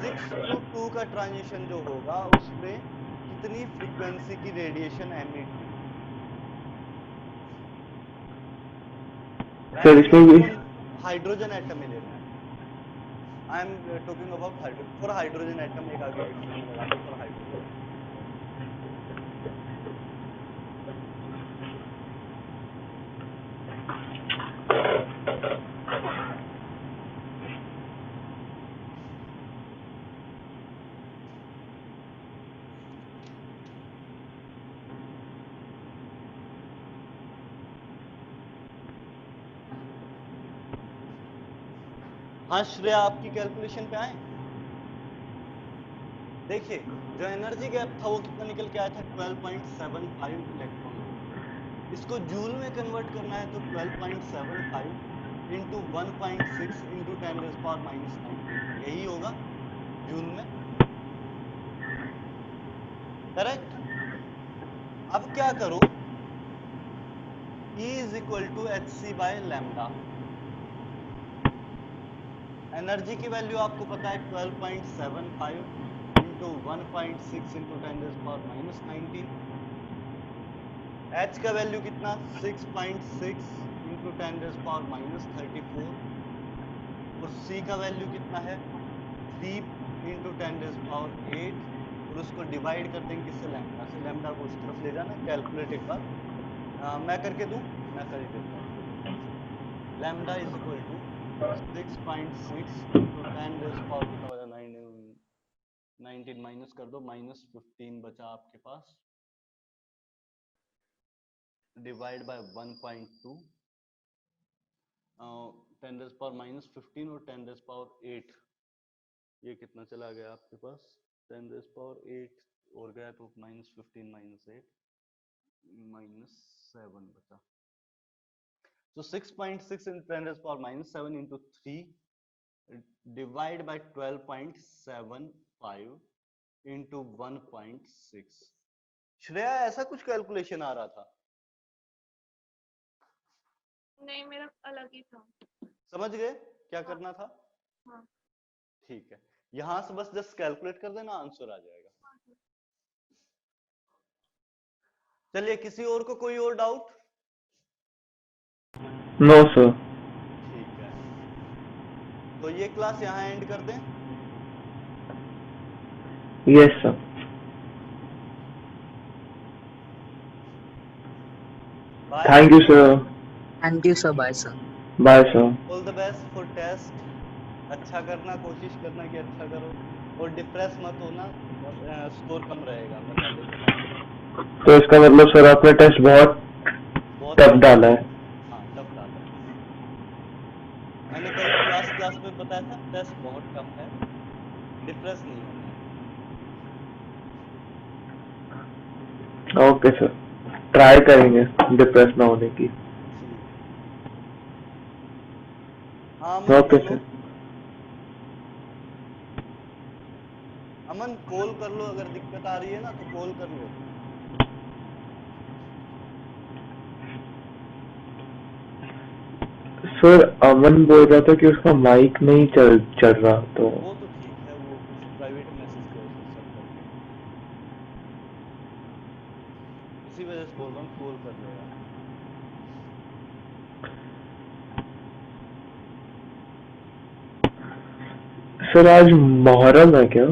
Six to 2 का transition जो होगा उसमें कितनी frequency की radiation emit होगी? Sir इसमें भी hydrogen atom में लेना है। I am talking about for hydrogen atom, एक आगे एक शून्य लगा दो, फॉर हाइड्रोजन एटम। हाँ श्रेया, आपकी कैलकुलेशन पे आए। देखिए जो एनर्जी गैप था वो कितना निकल के आया था, 12.75 इलेक्ट्रॉन वोल्ट। इसको जूल में कन्वर्ट करना है तो 12.75 इंटू 1.6 इंटू 10⁻⁻⁹ यही होगा जूल में, करेक्ट? अब क्या करो, E is equal to hc/λ। Energy की वैल्यू आपको पता है 12.75 इंटू 1.6 इंटू 10⁻⁻⁹। H का वैल्यू कितना, 6.6 इंटू 10⁻34। और C का वैल्यू कितना है, 3 इंटू 10⁸ और उसको डिवाइड कर देंगे किससे, लैम्डा से। लैम्डा को उस तरफ ले जाना, कैलकुलेट एक बार मैं करके दूं, मैं कर ही देता हूँ। Lambda is equal to 6.6 into 10⁻, कितना बचा, 19 माइनस कर दो, -15 बचा आपके पास, डिवाइड बाय 1.2, 10⁻⁻15 और 10⁸, ये कितना चला गया आपके पास, 10⁸ और गया तो -15 -8 -7 बचा। तो 6.6 into 10⁻⁻⁷ into 3 divide by 12.75 into 1.6। Shreya ऐसा कुछ कैलकुलेशन आ रहा था? नहीं, मेरा अलग ही था। समझ गए क्या करना था? हाँ। ठीक है, यहां से बस जस्ट कैलकुलेट कर देना, आंसर आ जाएगा। चलिए, किसी और को कोई और डाउट? No sir. ठीक है, तो ये क्लास यहाँ एंड कर दें। Yes sir. Bye thank you sir. Thank you, sir. Bye, sir. Bye sir. All the best for test. अच्छा करना, कोशिश करना कि अच्छा करो और डिप्रेस मत होना, स्कोर कम रहेगा मैं पहले ही बता दूं। तो इसका मतलब सर आपने टेस्ट बहुत बहुत टफ टफ डाला है। हाँ टफ डाला है। मैंने कल क्लास में बताया था टेस्ट बहुत टफ है, डिप्रेस नहीं होना है। ओके सर, ट्राई करेंगे डिप्रेस ना होने की। ठीक है। हाँ अमन ओके बोलो। सर। अमन कॉल कर लो, अगर दिक्कत आ रही है ना तो कॉल कर लो। सर अमन बोल रहा था कि उसका माइक नहीं चल रहा, तो वो तो ठीक है, वो उसे प्राइवेट मैसेज करो फिर सब करके, इसी वजह से बोल रहा हूँ कॉल कर लेगा। सर आज मुहर्रम है क्या?